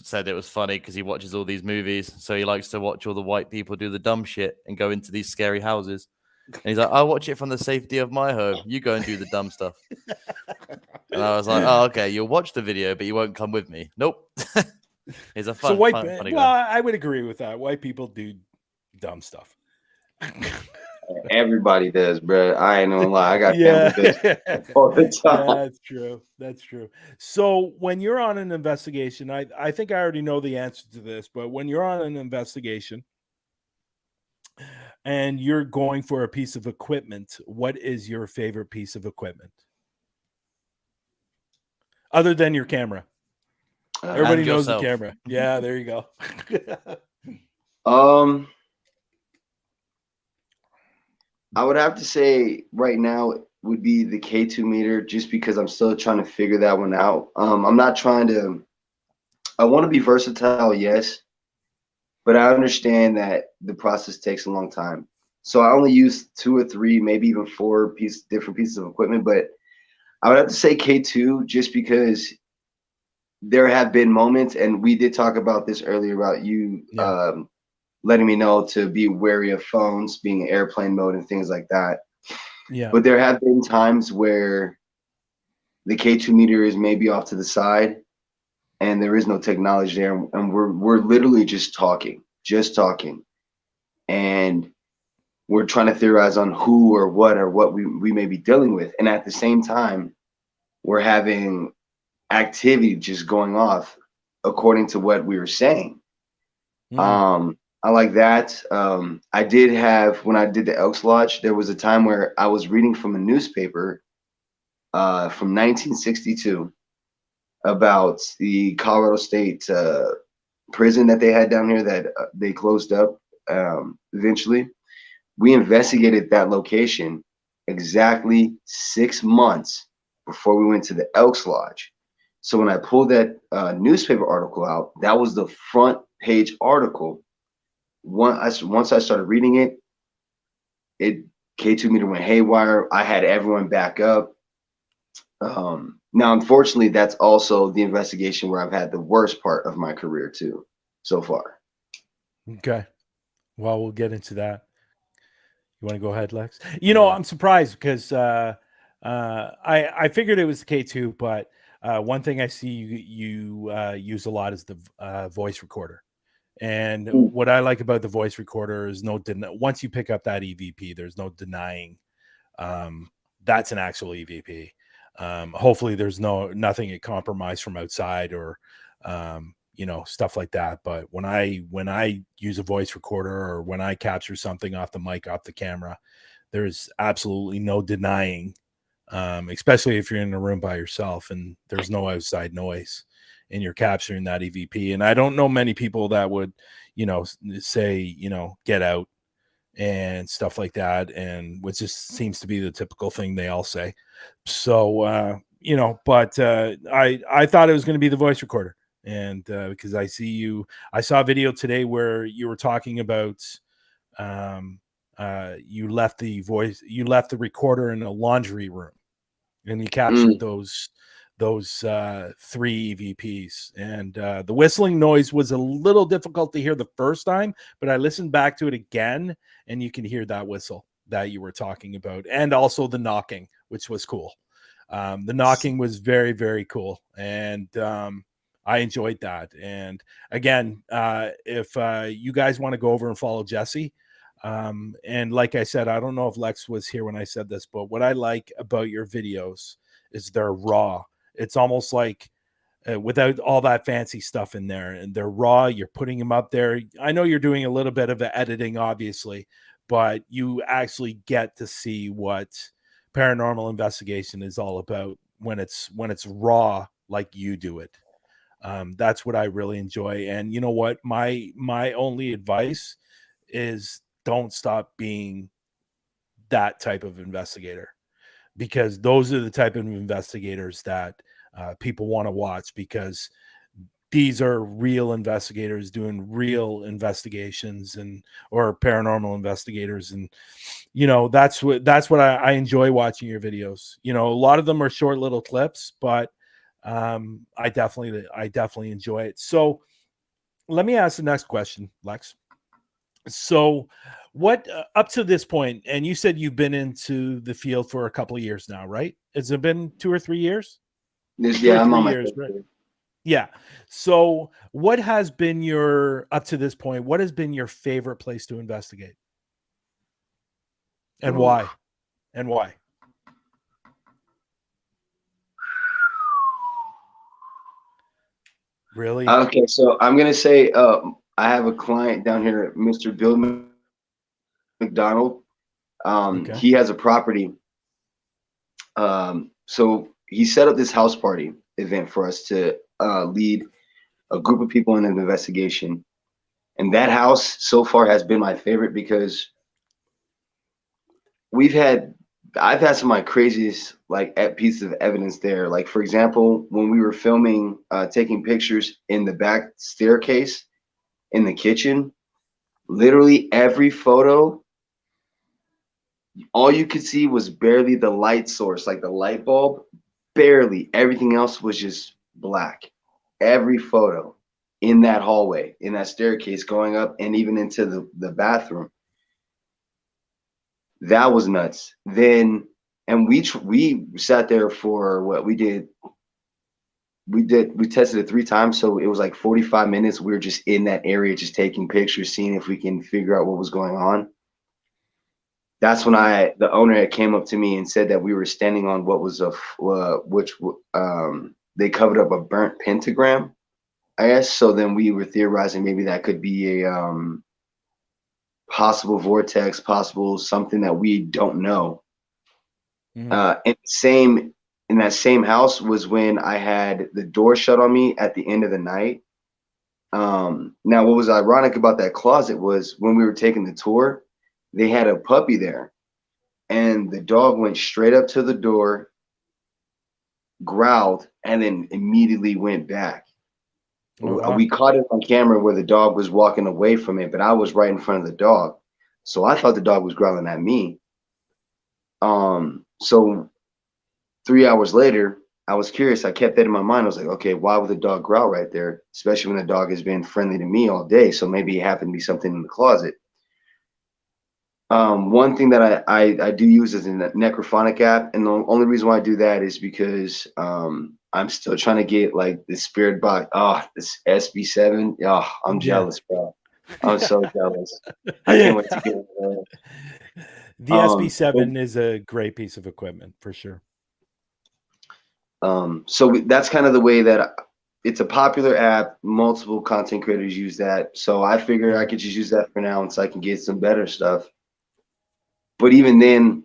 said it was funny because he watches all these movies, so he likes to watch all the white people do the dumb shit and go into these scary houses. And he's like, I'll watch it from the safety of my home. You go and do the dumb stuff. And I was like, oh, okay, you'll watch the video, but you won't come with me. Nope. He's a funny guy. Well, I would agree with that. White people do dumb stuff. Everybody does, bro. I ain't gonna lie. I got family all the time. That's true. So when you're on an investigation, I think I already know the answer to this, but when you're on an investigation and you're going for a piece of equipment, what is your favorite piece of equipment? Other than your camera. Everybody knows the camera. Yeah, there you go. I would have to say right now would be the K2 meter, just because I'm still trying to figure that one out. I'm not trying to. I want to be versatile, yes, but I understand that the process takes a long time. So I only use 2 or 3, maybe even 4 different pieces of equipment. But I would have to say K2, just because there have been moments, and we did talk about this earlier about you letting me know to be wary of phones being in airplane mode and things like that. Yeah. But there have been times where the K2 meter is maybe off to the side and there is no technology there, and we're literally just talking. And we're trying to theorize on who or what we may be dealing with. And at the same time, we're having activity just going off according to what we were saying. I like that. I did have, when I did the Elks Lodge, there was a time where I was reading from a newspaper from 1962 about the Colorado State prison that they had down here that they closed up eventually. We investigated that location exactly 6 months before we went to the Elks Lodge. So when I pulled that newspaper article out, that was the front page article. Once I started reading it, K2 meter went haywire. I had everyone back up. Now, unfortunately, that's also the investigation where I've had the worst part of my career too, so far. Okay. Well, we'll get into that. You want to go ahead, Lex? You know, I'm surprised because I figured it was K2, but one thing I see you use a lot is the voice recorder. And what I like about the voice recorder is once you pick up that EVP, there's no denying that's an actual EVP. Hopefully there's nothing it compromised from outside or stuff like that. But when I use a voice recorder or when I capture something off the mic, off the camera, there's absolutely no denying, especially if you're in a room by yourself and there's no outside noise and you're capturing that EVP. And I don't know many people that would, say, get out and stuff like that. And which just seems to be the typical thing they all say. So, but I thought it was going to be the voice recorder. And because I saw a video today where you were talking about you left the recorder in a laundry room and you captured those 3 EVPs. And the whistling noise was a little difficult to hear the first time, but I listened back to it again and you can hear that whistle that you were talking about, and also the knocking, which was cool. The knocking was very, very cool. And I enjoyed that. And again, if you guys want to go over and follow Jesse, and like I said, I don't know if Lex was here when I said this, but what I like about your videos is they're raw. It's almost like without all that fancy stuff in there, and they're raw. You're putting them up there. I know you're doing a little bit of editing, obviously, but you actually get to see what paranormal investigation is all about when it's raw, like you do it. That's what I really enjoy. And you know what? My only advice is don't stop being that type of investigator, because those are the type of investigators that people want to watch, because these are real investigators doing real investigations or paranormal investigators. And, that's what I enjoy watching your videos. A lot of them are short little clips, but I definitely enjoy it. So let me ask the next question, Lex. So what up to this point, and you said you've been into the field for a couple of years now, right? Has it been 2 or 3 years? I'm on my years, right? Yeah. So what has been up to this point, what has been your favorite place to investigate? And why? And why? Really? Okay, so I'm gonna say I have a client down here, Mr. Bill McDonald. He has a property. So he set up this house party event for us to lead a group of people in an investigation. And that house so far has been my favorite because I've had some of my craziest pieces of evidence there. Like, for example, when we were filming, taking pictures in the back staircase in the kitchen, literally every photo, all you could see was barely the light source, like the light bulb, barely. Everything else was just black. Every photo in that hallway, in that staircase going up and even into the bathroom. That was nuts. Then, and we sat there for what we did. We tested it 3 times, so it was like 45 minutes. We were just in that area, just taking pictures, seeing if we can figure out what was going on. That's when the owner came up to me and said that we were standing on what was they covered up a burnt pentagram I guess so. Then we were theorizing maybe that could be a possible vortex, possible something that we don't know. And in that same house was when I had the door shut on me at the end of the night. Now, what was ironic about that closet was when we were taking the tour, they had a puppy there, and the dog went straight up to the door, growled, and then immediately went back. Oh, wow. We caught it on camera where the dog was walking away from it, but I was right in front of the dog, so I thought the dog was growling at me. So 3 hours later, I was curious. I kept that in my mind. I was like, okay, why would the dog growl right there? Especially when the dog has been friendly to me all day. So maybe it happened to be something in the closet. One thing that I do use is a necrophonic app. And the only reason why I do that is because I'm still trying to get like the spirit box. Oh, this SB7. Oh, I'm jealous, bro. I'm so jealous. I can't wait to get it. The SB7 is a great piece of equipment for sure. So that's kind of the way that it's a popular app. Multiple content creators use that. So I figured I could just use that for now until I can get some better stuff. But even then,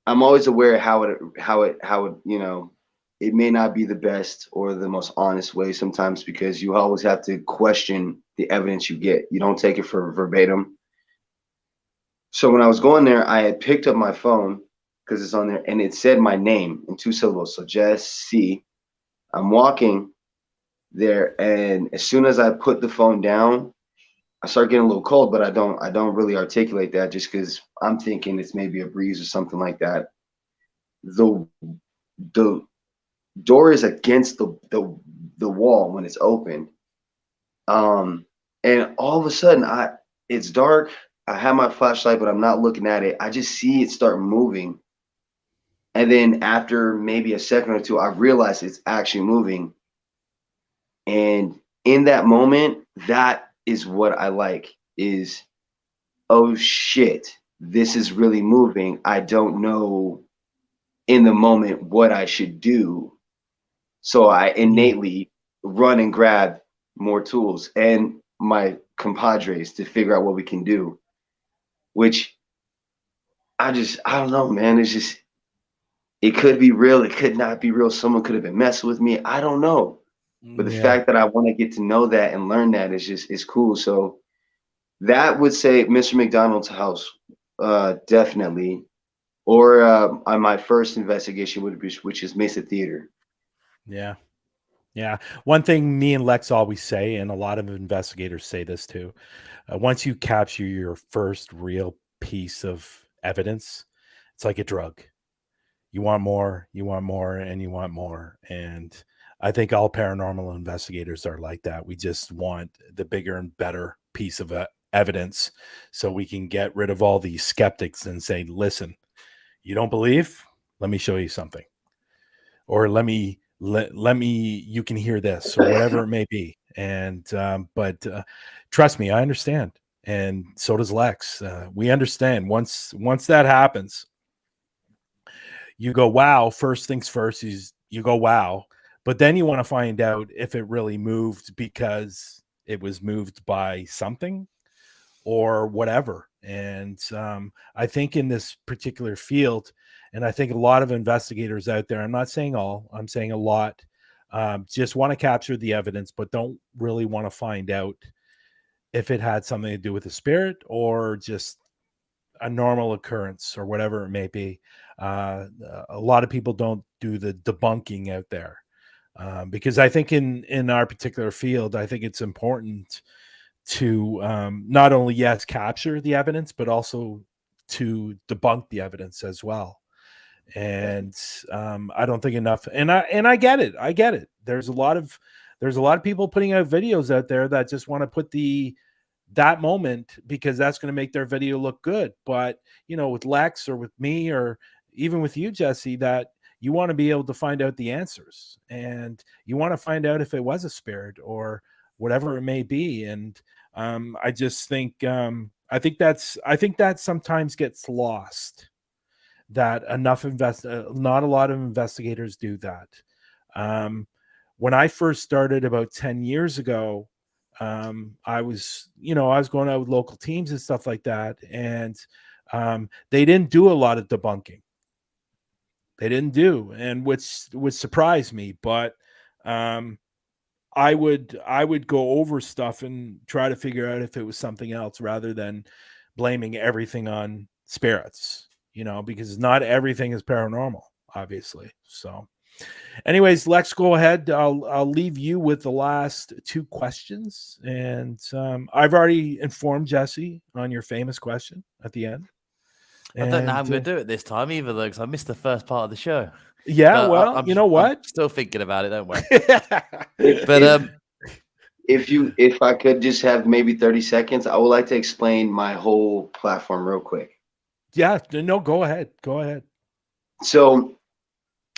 I'm always aware how it, you know, it may not be the best or the most honest way sometimes, because you always have to question the evidence you get. You don't take it for verbatim. So when I was going there, I had picked up my phone because it's on there, and it said my name in 2 syllables. So Jesse. I'm walking there, and as soon as I put the phone down, I start getting a little cold, but I don't really articulate that just because I'm thinking it's maybe a breeze or something like that. The door is against the wall when it's open. And all of a sudden it's dark. I have my flashlight, but I'm not looking at it. I just see it start moving. And then after maybe a second or two, I realize it's actually moving. And in that moment, that is what I like is, oh shit, this is really moving. I don't know in the moment what I should do. So I innately run and grab more tools and my compadres to figure out what we can do, which I don't know, man. It's just, it could be real. It could not be real. Someone could have been messing with me. I don't know. But the fact that I want to get to know that and learn that is just, it's cool. So that would say Mr. McDonald's house, definitely. Or on my first investigation would be, which is Mesa Theater. Yeah. Yeah. One thing me and Lex always say, and a lot of investigators say this too, once you capture your first real piece of evidence, it's like a drug. You want more, and you want more. And I think all paranormal investigators are like that. We just want the bigger and better piece of evidence so we can get rid of all these skeptics and say, listen, you don't believe? Let me show you something. Or let me, you can hear this, or whatever it may be. And, but trust me, I understand. And so does Lex. We understand once that happens, you go, wow. First things first is you go, wow. But then you want to find out if it really moved because it was moved by something or whatever. And I think in this particular field, and I think a lot of investigators out there, I'm not saying all, I'm saying a lot, just want to capture the evidence, but don't really want to find out if it had something to do with the spirit or just a normal occurrence or whatever it may be. A lot of people don't do the debunking out there because I think in our particular field, I think it's important to not only, yes, capture the evidence, but also to debunk the evidence as well. And I don't think enough, and I get it. There's a lot of people putting out videos out there that just want to put that moment because that's going to make their video look good. But with Lex or with me or even with you, Jesse, that you want to be able to find out the answers and you want to find out if it was a spirit or whatever it may be. And I just think I think that sometimes gets lost, that not a lot of investigators do that. when I first started about 10 years ago, I was going out with local teams and stuff like that, and they didn't do a lot of debunking. They didn't do, and which would surprise me, but I would go over stuff and try to figure out if it was something else rather than blaming everything on spirits, because not everything is paranormal, obviously. So anyways, Lex, go ahead. I'll leave you with the last two questions, and I've already informed Jesse on your famous question at the end. I don't know how I'm going to do it this time either, though, because I missed the first part of the show. Yeah, But well, you know what? I'm still thinking about it, don't worry. But if I could just have maybe 30 seconds, I would like to explain my whole platform real quick. Yeah, no, go ahead. Go ahead. So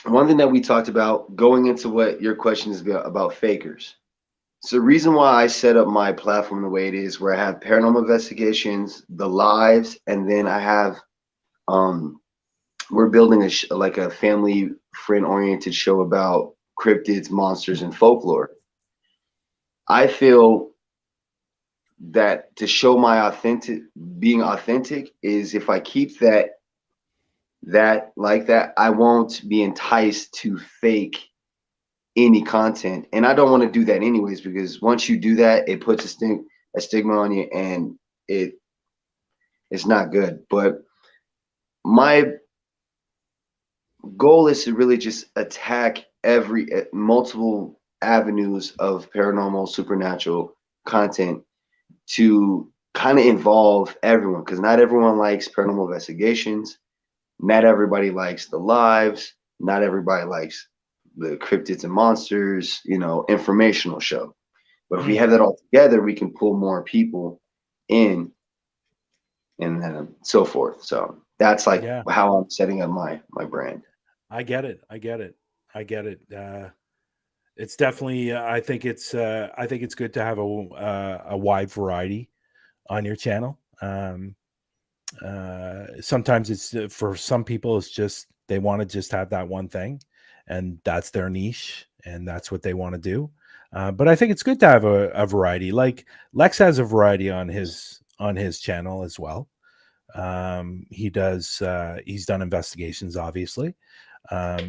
one thing that we talked about going into what your question is about fakers. So the reason why I set up my platform the way it is, where I have paranormal investigations, the lives, and then I have, we're building a family friend oriented show about cryptids, monsters, and folklore. I feel that to show my being authentic is if I keep that like that, I won't be enticed to fake any content. And I don't want to do that anyways, because once you do that, it puts a stigma on you, and it's not good. But my goal is to really just attack multiple avenues of paranormal, supernatural content to kind of involve everyone, because not everyone likes paranormal investigations. Not everybody likes the lives. Not everybody likes the cryptids and monsters, informational show. But if we have that all together, we can pull more people in, and so forth. So that's how I'm setting up my brand. I get it. It's definitely. I think it's good to have a wide variety on your channel. Sometimes it's for some people, it's just they want to just have that one thing, and that's their niche, and that's what they want to do. But I think it's good to have a variety. Like Lex has a variety on his channel as well. He's done investigations, obviously.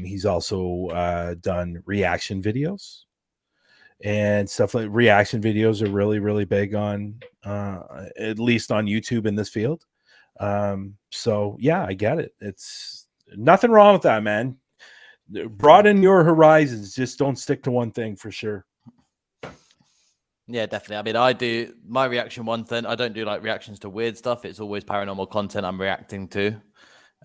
He's also done reaction videos and stuff. Like reaction videos are really, really big on at least on YouTube in this field. So yeah, I get it. It's nothing wrong with that, man. Broaden your horizons. Just don't stick to one thing, for sure. Yeah, definitely. I mean, I do my reaction one thing. I don't do like reactions to weird stuff. It's always paranormal content I'm reacting to.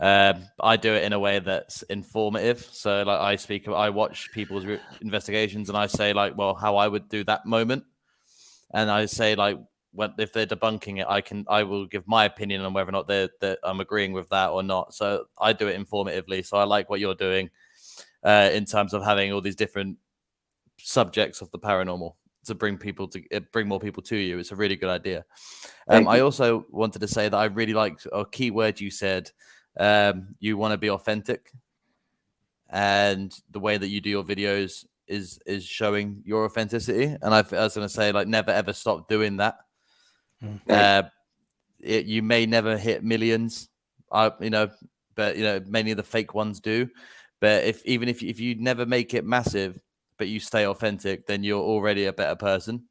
I do it in a way that's informative. So like I watch people's investigations, and I say like, well, how I would do that moment. And I say like, if they're debunking it, I will give my opinion on whether or not that I'm agreeing with that or not. So I do it informatively. So I like what you're doing in terms of having all these different subjects of the paranormal to bring more people to you. It's a really good idea. I also wanted to say that I really liked a key word you said. You want to be authentic, and the way that you do your videos is showing your authenticity. And I was going to say, like, never ever stop doing that. You may never hit millions, but many of the fake ones do. But if you never make it massive, but you stay authentic, then you're already a better person.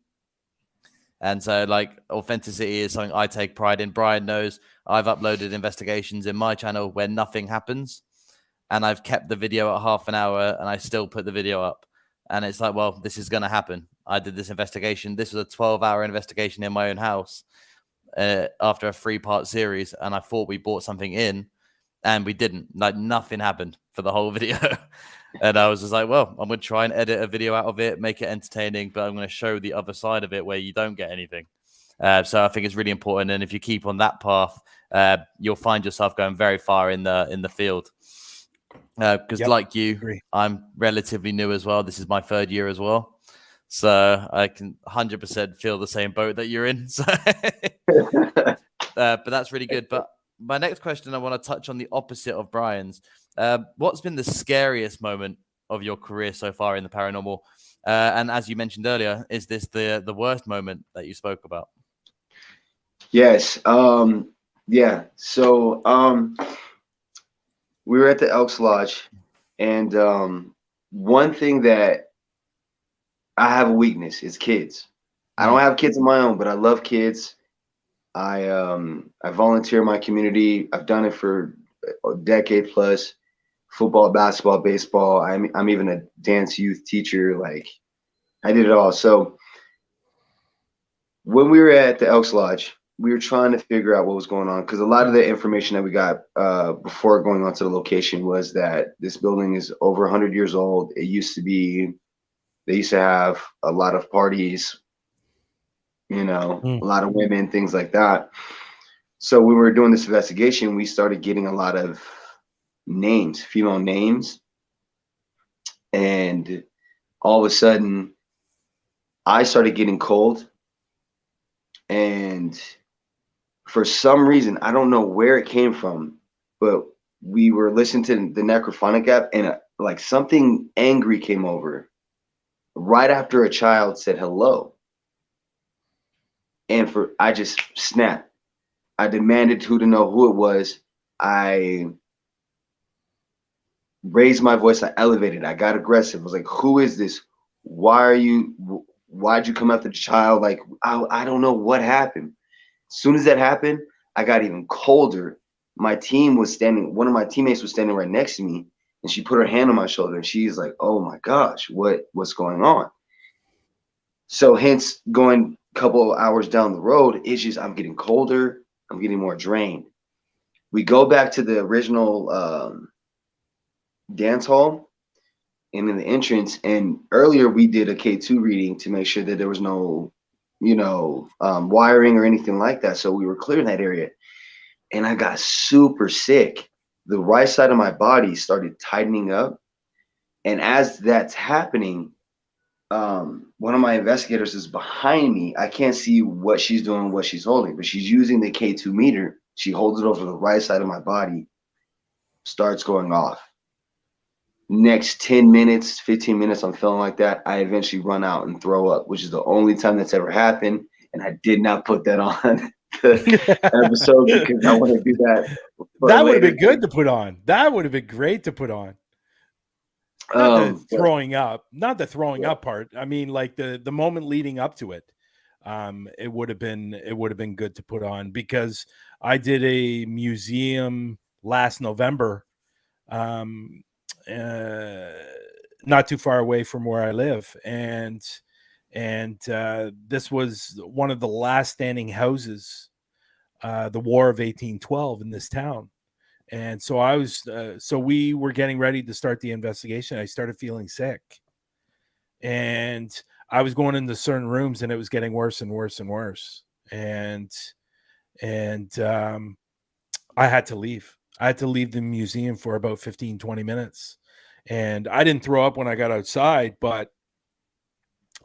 And so, like, authenticity is something I take pride in. Bryan knows I've uploaded investigations in my channel where nothing happens, and I've kept the video at half an hour, and I still put the video up. And it's like, well, this is going to happen. I did this investigation. This was a 12-hour investigation in my own house after a 3-part series, and I thought we brought something in, and we didn't. Like, nothing happened for the whole video. And I was just like, well, I'm going to try and edit a video out of it, make it entertaining, but I'm going to show the other side of it where you don't get anything. So I think it's really important. And if you keep on that path, you'll find yourself going very far in the field. Because like you, I'm relatively new as well. This is my 3rd year as well. So I can 100% feel the same boat that you're in. So, but that's really good. But my next question, I want to touch on the opposite of Bryan's. What's been the scariest moment of your career so far in the paranormal? And as you mentioned earlier, is this the worst moment that you spoke about? Yes. Yeah. So we were at the Elks Lodge, and one thing that I have a weakness is kids. I don't have kids of my own, but I love kids. I volunteer in my community. I've done it for a decade plus. Football, basketball, baseball. I'm even a dance youth teacher. Like, I did it all. So when we were at the Elks Lodge, we were trying to figure out what was going on, because a lot of the information that we got before going on to the location was that this building is over 100 years old. It used to be, they used to have a lot of parties, you know, a lot of women, things like that. So when we were doing this investigation, we started getting a lot of names, female names. And all of a sudden, I started getting cold. And for some reason, I don't know where it came from, but we were listening to the Necrophonic app, and like something angry came over right after a child said hello. And I just snapped. I demanded to know who it was. I raised my voice. I elevated. I got aggressive. I was like, who is this? Why'd you come after the child? Like, I don't know what happened. As soon as that happened, I got even colder. One of my teammates was standing right next to me, and she put her hand on my shoulder, and she's like, oh my gosh, what's going on? So hence, going a couple of hours down the road, it's just, I'm getting colder. I'm getting more drained. We go back to the original dance hall, and in the entrance, and earlier we did a K2 reading to make sure that there was no, wiring or anything like that. So we were clearing that area, and I got super sick. The right side of my body started tightening up. And as that's happening, one of my investigators is behind me. I can't see what she's doing, what she's holding, but she's using the K2 meter. She holds it over the right side of my body, starts going off. Next 10 minutes, 15 minutes, I'm feeling like that. I eventually run out and throw up, which is the only time that's ever happened. And I did not put that on the episode because I want to do that. That would have been good to put on. That would have been great to put on. Not the throwing up, not the throwing up part. I mean, like the moment leading up to it. It would have been good to put on, because I did a museum last November, not too far away from where I live, and this was one of the last standing houses, the War of 1812 in this town. And so we were getting ready to start the investigation. I started feeling sick, and I was going into certain rooms, and it was getting worse and worse and worse. And I had to leave. I had to leave the museum for about 15, 20 minutes. And I didn't throw up when I got outside, but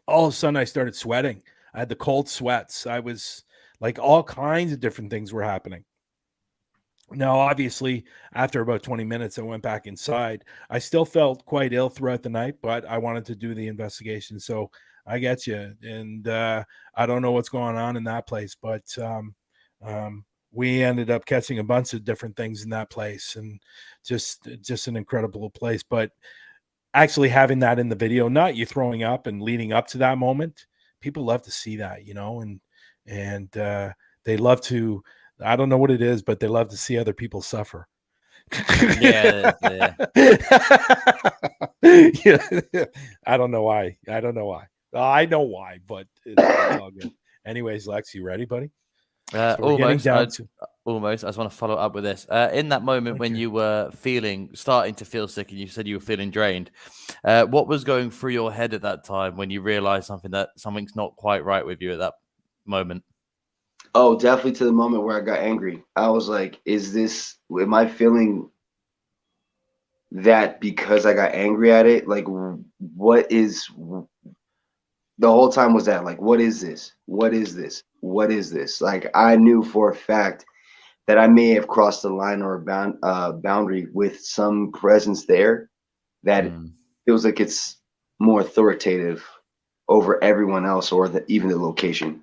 all of a sudden I started sweating. I had the cold sweats. I was like, all kinds of different things were happening. Now, obviously, after about 20 minutes, I went back inside. I still felt quite ill throughout the night, but I wanted to do the investigation. So I get you. And I don't know what's going on in that place, but we ended up catching a bunch of different things in that place, and just an incredible place. But actually having that in the video, not you throwing up and leading up to that moment, people love to see that, and they love to, I don't know what it is, but they love to see other people suffer. Yeah. Yeah. I don't know why. I know why, but it's all good. Anyways, Lex, you ready, buddy? So almost. I just want to follow up with this. In that moment when you were starting to feel sick, and you said you were feeling drained, what was going through your head at that time when you realized something's not quite right with you at that moment? Oh, definitely to the moment where I got angry. I was like, am I feeling that because I got angry at it? Like, what is, the whole time was that, like, what is this? What is this? What is this? Like, I knew for a fact that I may have crossed the line or a boundary with some presence there that feels like it's more authoritative over everyone else or even the location.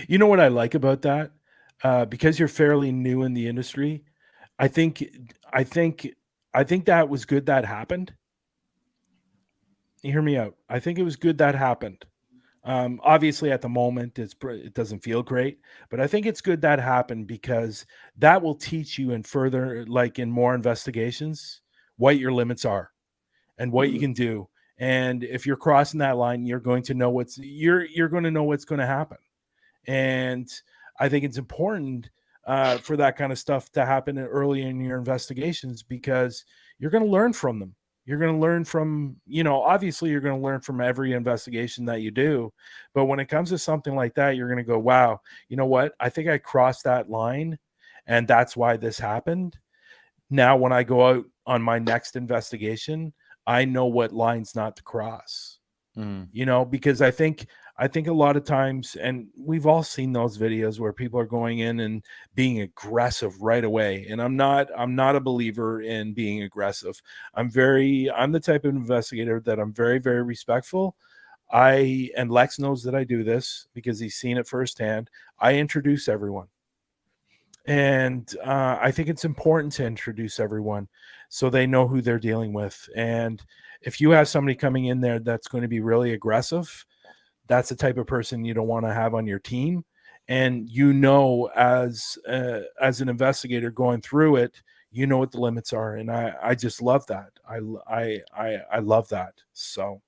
You know what I like about that? Because you're fairly new in the industry, I think, I think, I think that was good that happened. You hear me out. I think it was good that happened. Obviously, at the moment, it doesn't feel great, but I think it's good that happened because that will teach you in further, like in more investigations, what your limits are and what you can do. And if you're crossing that line, you're going to know you're going to know what's going to happen. And I think it's important for that kind of stuff to happen early in your investigations because you're going to learn from them. You're going to learn from, obviously you're going to learn from every investigation that you do. But when it comes to something like that, you're going to go, wow, you know what? I think I crossed that line and that's why this happened. Now, when I go out on my next investigation, I know what lines not to cross. Because I think a lot of times, and we've all seen those videos where people are going in and being aggressive right away. And I'm not a believer in being aggressive. I'm the type of investigator that I'm very, very respectful. And Lex knows that I do this because he's seen it firsthand. I introduce everyone. And I think it's important to introduce everyone so they know who they're dealing with. And if you have somebody coming in there that's going to be really aggressive, that's the type of person you don't want to have on your team. And as an investigator going through it, you know what the limits are. And I just love that. I love that. So,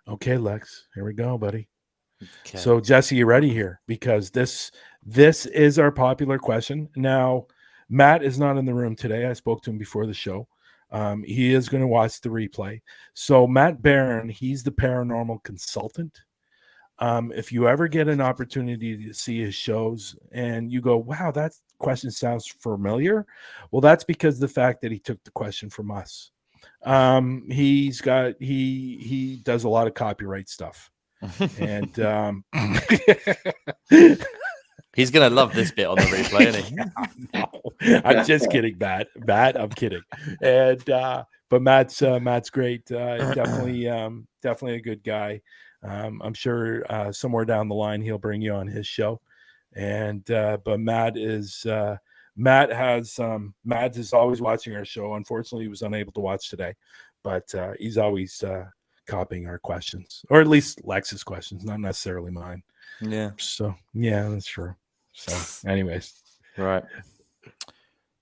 okay, Lex, here we go, buddy. Okay. So Jesse, you ready here? Because this is our popular question. Now, Matt is not in the room today. I spoke to him before the show. He is going to watch the replay. So Matt Barron, he's the paranormal consultant. If you ever get an opportunity to see his shows and you go, wow, that question sounds familiar. Well, that's because the fact that he took the question from us. He does a lot of copyright stuff. And he's gonna love this bit on the replay, isn't he? No, I'm just kidding, Matt. I'm kidding. And but Matt's great. Definitely a good guy. I'm sure somewhere down the line he'll bring you on his show. And but Matt is always watching our show. Unfortunately, he was unable to watch today, but he's always copying our questions, or at least Lex's questions, not necessarily mine. Yeah. So yeah, that's true. So anyways. Right.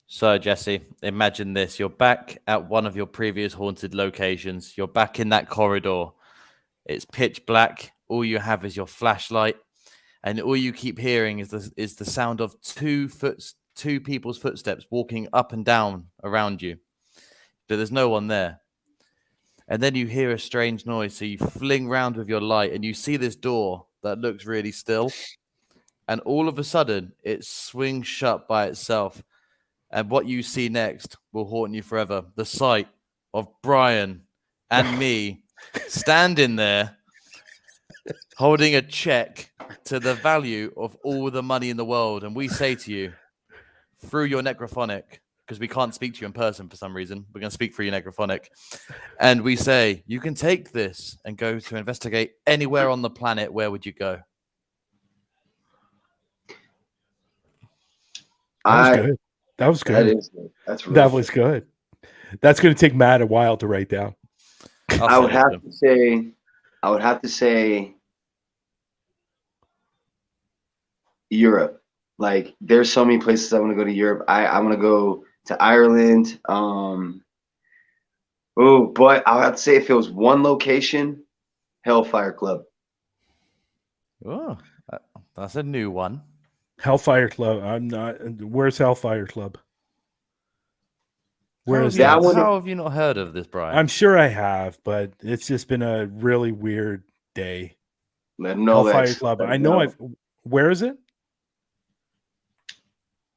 So Jesse, imagine this. You're back at one of your previous haunted locations. You're back in that corridor. It's pitch black. All you have is your flashlight. And all you keep hearing is the sound of two people's footsteps walking up and down around you. But there's no one there. And then you hear a strange noise. So you fling round with your light and you see this door that looks really still. And all of a sudden, it swings shut by itself. And what you see next will haunt you forever. The sight of Bryan and me standing there holding a check to the value of all the money in the world. And we say to you, through your necrophonic, because we can't speak to you in person for some reason, we're going to speak through your necrophonic. And we say, you can take this and go to investigate anywhere on the planet. Where would you go? That was good. That was good. That's going to take Matt a while to write down. I would have to say Europe. Like, there's so many places I want to go to Europe. I want to go to Ireland. But I'll have to say, if it was one location, Hellfire Club. Oh, that's a new one. Hellfire Club. Where's Hellfire Club? Where is that one? How have you not heard of this, Bryan? I'm sure I have, but it's just been a really weird day. Let them know. Hellfire Club. I know. Where is it?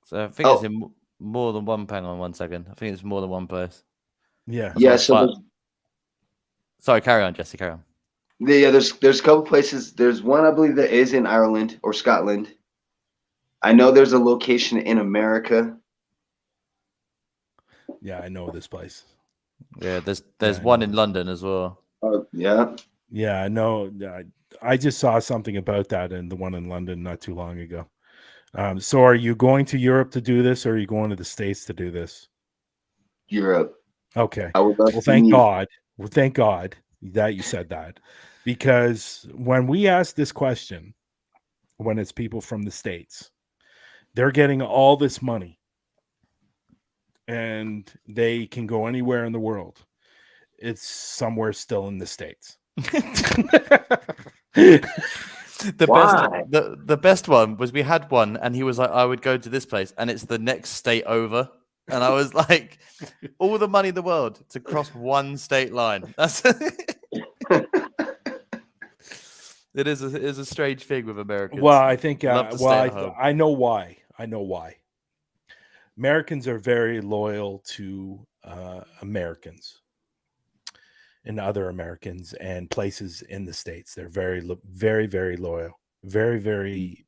So I think it's in more than one. Hang on 1 second. I think it's more than one place. Yeah. Yeah. So sorry, carry on, Jesse. Carry on. Yeah, there's a couple places. There's one I believe that is in Ireland or Scotland. I know there's a location in America. Yeah, I know this place. Yeah, there's one in London as well. Yeah. Yeah, no, I just saw something about that in the one in London not too long ago. So are you going to Europe to do this, or are you going to the States to do this? Europe. Okay. I would love Well, to thank meet. God. Well, thank God that you said that, because when we ask this question, when it's people from the States, they're getting all this money and they can go anywhere in the world. It's somewhere still in the States. Why? The best one was we had one, and he was like, I would go to this place, and it's the next state over. And I was like, all the money in the world to cross one state line. That's it is a strange thing with Americans. Well, I think Love to stay at home. I know why. I know why. Americans are very loyal to Americans and other Americans and places in the States. They're very, very loyal, very, very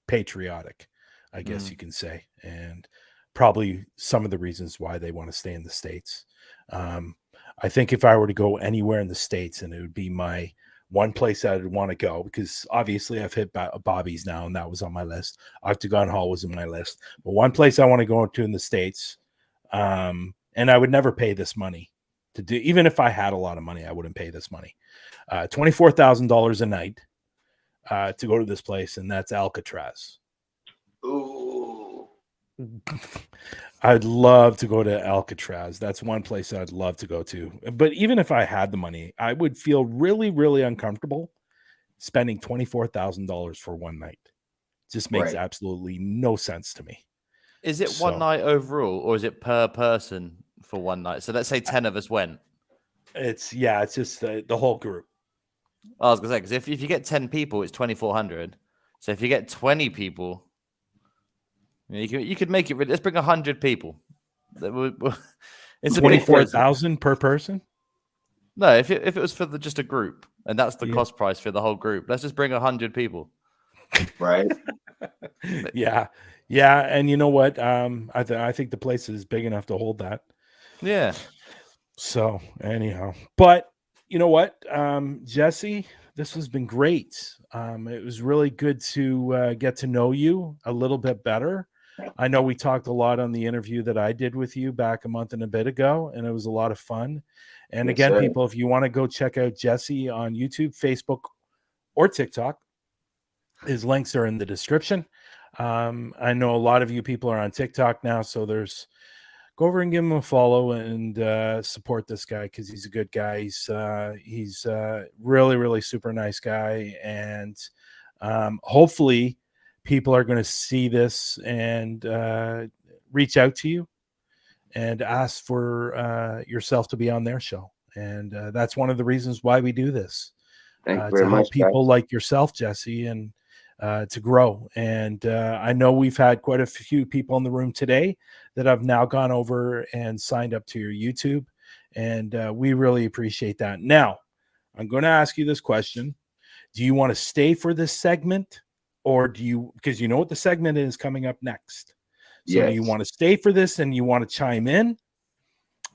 patriotic, I guess you can say, and probably some of the reasons why they want to stay in the States. I think if I were to go anywhere in the States, and it would be my one place I would want to go, because obviously I've hit Bobby's now, and that was on my list. Octagon Hall was in my list, but one place I want to go to in the States, and I would never pay this money to do. Even if I had a lot of money, I wouldn't pay this money. $24,000 a night to go to this place, and that's Alcatraz. Ooh. I'd love to go to Alcatraz. That's one place I'd love to go to. But even if I had the money, I would feel really, really uncomfortable spending $24,000 for one night. It just makes Right. absolutely no sense to me. Is it one night overall, or is it per person for one night? So let's say 10 of us went. It's just the whole group. I was gonna say, because if you get 10 people, it's 2,400. So if you get 20 people, you could make it. Let's bring 100 people. It's 24,000 per person. No, if it was for just a group, and that's the cost price for the whole group, let's just bring 100 people. Right. Yeah, and you know what? I think the place is big enough to hold that. Yeah. So anyhow, but you know what, Jesse, this has been great. It was really good to get to know you a little bit better. I know we talked a lot on the interview that I did with you back a month and a bit ago, and it was a lot of fun. And Yes, again, sir. people, if you want to go check out Jesse on YouTube, Facebook, or TikTok, his links are in the description. I know a lot of you people are on TikTok now, so go over and give him a follow and support this guy, because he's a good guy. He's really, really super nice guy, and hopefully people are going to see this and reach out to you and ask for yourself to be on their show. And that's one of the reasons why we do this, Thank you very to much, help people guys. like yourself, Jesse, and to grow. And I know we've had quite a few people in the room today that have now gone over and signed up to your YouTube, and we really appreciate that. Now, I'm going to ask you this question. Do you want to stay for this segment, or because you know what the segment is coming up next? So Yes. do you want to stay for this and you want to chime in,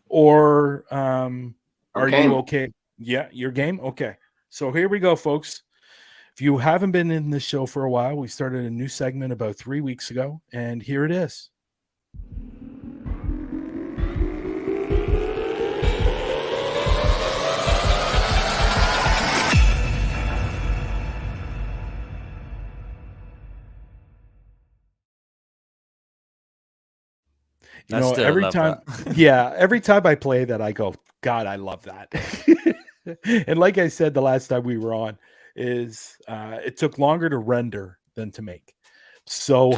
or are you okay? Yeah, your game? Okay. So here we go, folks. If you haven't been in this show for a while, we started a new segment about 3 weeks ago, and here it is. You know, every time I play that, I go, God, I love that. And like I said the last time we were on, it took longer to render than to make. So,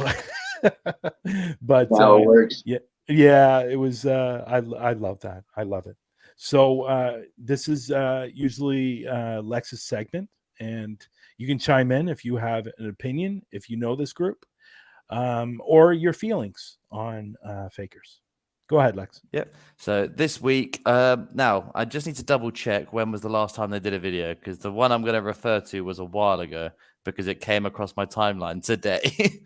but How it works. yeah, it was. I love that. I love it. So this is usually Lex's segment, and you can chime in if you have an opinion, if you know this group, or your feelings on Fakers. Go ahead, Lex. Yep. So this week, now I just need to double check when was the last time they did a video, because the one I'm going to refer to was a while ago because it came across my timeline today.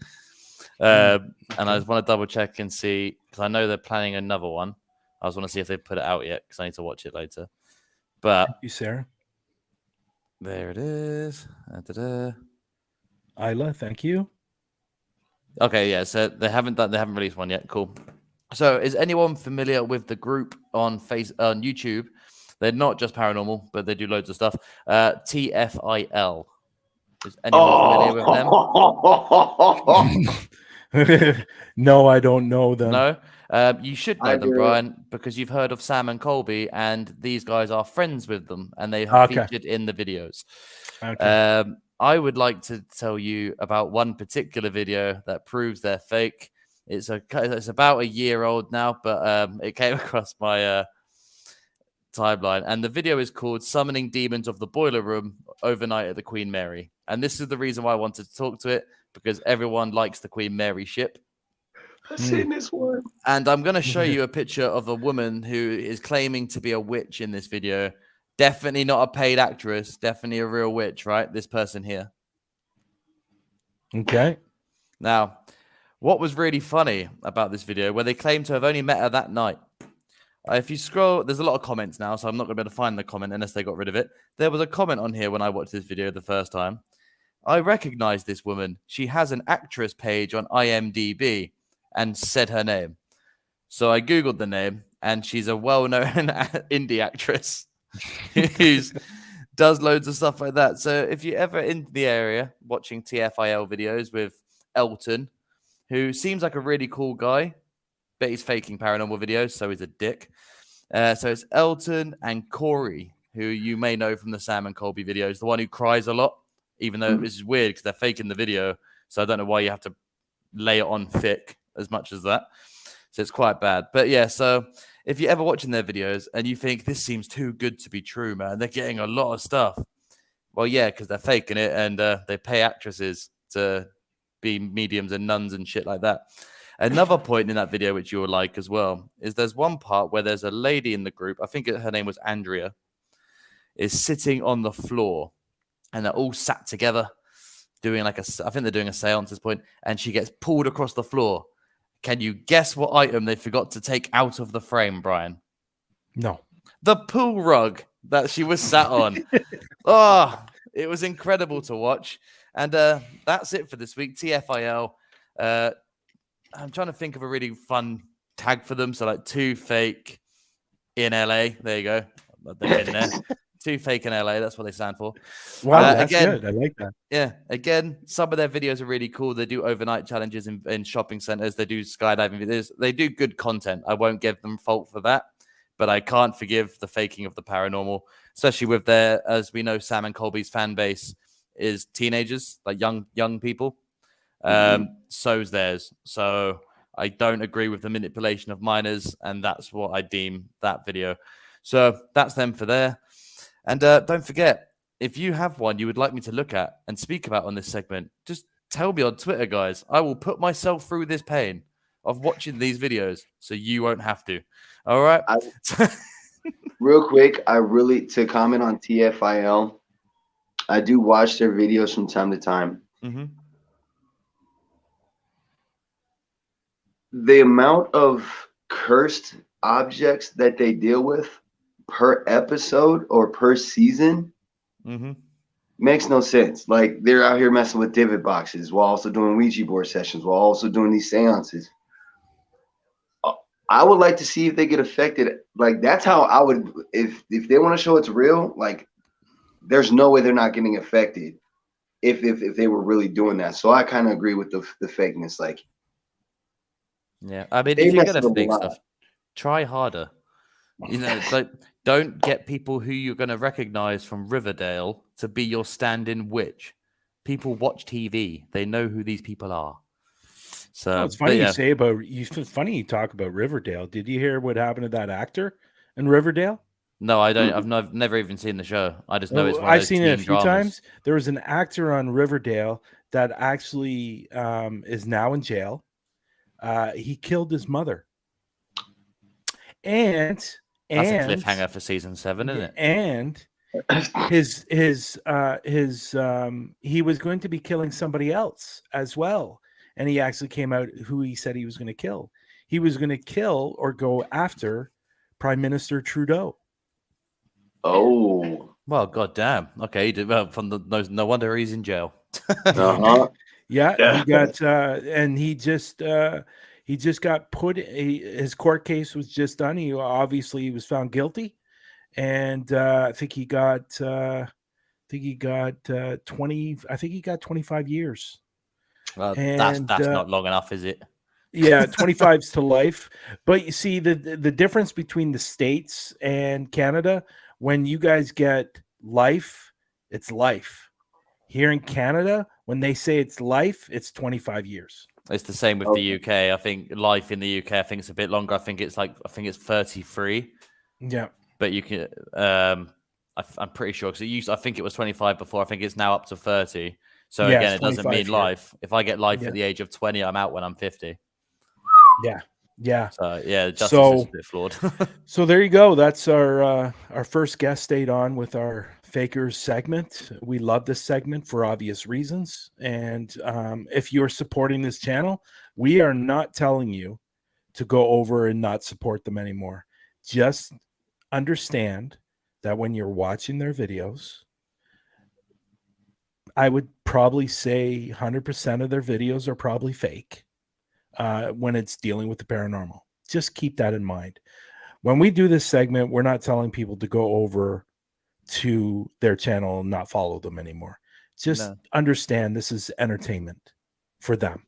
And I just want to double check and see, because I know they're planning another one. I just want to see if they put it out yet, because I need to watch it later. But you, Sarah. There it is. Da-da-da. Isla, thank you. Okay, yeah. So they haven't released one yet. Cool. So is anyone familiar with the group on YouTube? They're not just paranormal, but they do loads of stuff. TFIL. Is anyone familiar with them? No, I don't know them. No. You should know I them, do. Brian, because you've heard of Sam and Colby, and these guys are friends with them, and they have Okay. featured in the videos. Okay. I would like to tell you about one particular video that proves they're fake. It's about a year old now, but it came across my timeline, and the video is called "Summoning Demons of the Boiler Room Overnight at the Queen Mary." And this is the reason why I wanted to talk to it, because everyone likes the Queen Mary ship. I've seen this one. And I'm going to show you a picture of a woman who is claiming to be a witch in this video. Definitely not a paid actress. Definitely a real witch, right? This person here. Okay. Now, what was really funny about this video, where they claim to have only met her that night. If you scroll, there's a lot of comments now, so I'm not going to be able to find the comment unless they got rid of it. There was a comment on here when I watched this video the first time. I recognize this woman. She has an actress page on IMDb, and said her name. So I Googled the name, and she's a well-known indie actress who does loads of stuff like that. So if you're ever in the area watching TFIL videos with Elton, who seems like a really cool guy, but he's faking paranormal videos, so he's a dick. So it's Elton and Corey, who you may know from the Sam and Colby videos, the one who cries a lot, even though this is weird because they're faking the video. So I don't know why you have to lay it on thick as much as that. So it's quite bad. But yeah, so if you're ever watching their videos and you think this seems too good to be true, man, they're getting a lot of stuff. Well, yeah, because they're faking it, and they pay actresses to be mediums and nuns and shit like that. Another point in that video, which you will like as well, is there's one part where there's a lady in the group, I think her name was Andrea, is sitting on the floor, and they're all sat together doing I think they're doing a seance at this point, and she gets pulled across the floor. Can you guess what item they forgot to take out of the frame, Brian? No. The pool rug that she was sat on. Oh, it was incredible to watch. And that's it for this week. TFIL. I'm trying to think of a really fun tag for them. So like Too Fake in LA. There you go. They're in there. Too Fake in LA. That's what they stand for. Wow, that's again, good. I like that. Yeah. Again, some of their videos are really cool. They do overnight challenges in shopping centers. They do skydiving videos. They do good content. I won't give them fault for that, but I can't forgive the faking of the paranormal, especially with their, as we know, Sam and Colby's fan base is teenagers, like young people. So's theirs. So I don't agree with the manipulation of minors, and that's what I deem that video. So that's them for there. And don't forget, if you have one you would like me to look at and speak about on this segment, just tell me on Twitter, guys. I will put myself through this pain of watching these videos so you won't have to. All right? Real quick, to comment on TFIL, I do watch their videos from time to time. Mm-hmm. The amount of cursed objects that they deal with per episode or per season makes no sense. Like, they're out here messing with divot boxes while also doing Ouija board sessions, while also doing these seances. I would like to see if they get affected. Like, that's how I would, if they want to show it's real, like, there's no way they're not getting affected if they were really doing that. So I kind of agree with the fakeness. Like, yeah, I mean, if you're gonna fake stuff, try harder. You know, like, don't get people who you're going to recognize from Riverdale to be your stand-in witch. People watch TV; they know who these people are. So it's funny you say about you. It's funny you talk about Riverdale. Did you hear what happened to that actor in Riverdale? No, I don't. I've never even seen the show. I just know it's one of I've those seen it a teen few dramas. times. There was an actor on Riverdale that actually is now in jail. He killed his mother, and that's a cliffhanger for season 7, isn't it? And he was going to be killing somebody else as well, and he actually came out who he said he was going to kill. He was going to kill or go after Prime Minister Trudeau. Oh, Well, goddamn. Okay, well, no wonder he's in jail. Uh-huh. Yeah, he got and he just got his court case was just done. He was found guilty, and I think he got 20. I think he got 25 years. Well, And that's not long enough, is it? yeah, 25's to life. But you see the difference between the States and Canada, when you guys get life, it's life. Here in Canada, when they say it's life, it's 25 years. It's the same with the UK. I think life in the UK, I think it's a bit longer. I think it's 33. Yeah. But you can, I'm pretty sure because I think it was 25 before. I think it's now up to 30. So Yeah, again, it's it doesn't 25 mean here. life. If I get life Yeah. at the age of 20, I'm out when I'm 50. Yeah. So yeah, justice is a bit flawed. So there you go. That's our first guest stayed on with our Fakers segment. We love this segment for obvious reasons. And if you're supporting this channel, we are not telling you to go over and not support them anymore. Just understand that when you're watching their videos, I would probably say 100% of their videos are probably fake when it's dealing with the paranormal. Just keep that in mind. When we do this segment, we're not telling people to go over to their channel and not follow them anymore. Just understand this is entertainment for them.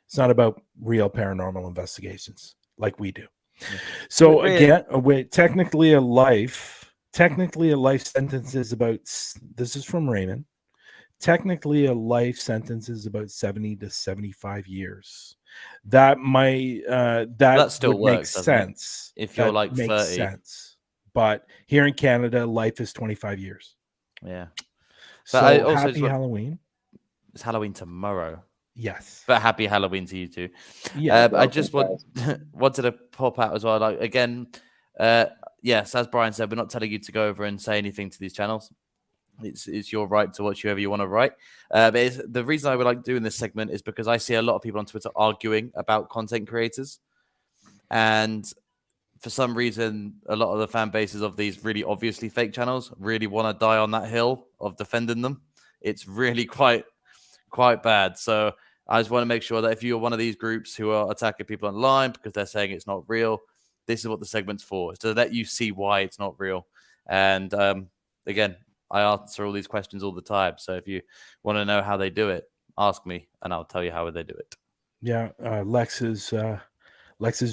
It's not about real paranormal investigations like we do. Yeah. So again, technically a life sentence is about, this is from Raymond. Technically a life sentence is about 70 to 75 years. That might that still would works, make sense if you're like 30. Makes sense. But here in Canada, life is 25 years. Yeah. So I also happy Halloween. It's Halloween tomorrow. Yes. But happy Halloween to you too. Yeah. I just wanted to pop out as well. Like again, yes, as Bryan said, we're not telling you to go over and say anything to these channels. It's your right to watch whoever you want to write. But the reason I would like doing this segment is because I see a lot of people on Twitter arguing about content creators. And for some reason, a lot of the fan bases of these really obviously fake channels really want to die on that hill of defending them. It's really quite bad. So I just want to make sure that if you're one of these groups who are attacking people online because they're saying it's not real, this is what the segment's for, is to let you see why it's not real. And again, I answer all these questions all the time. So if you want to know how they do it, ask me and I'll tell you how they do it. Yeah, Lex is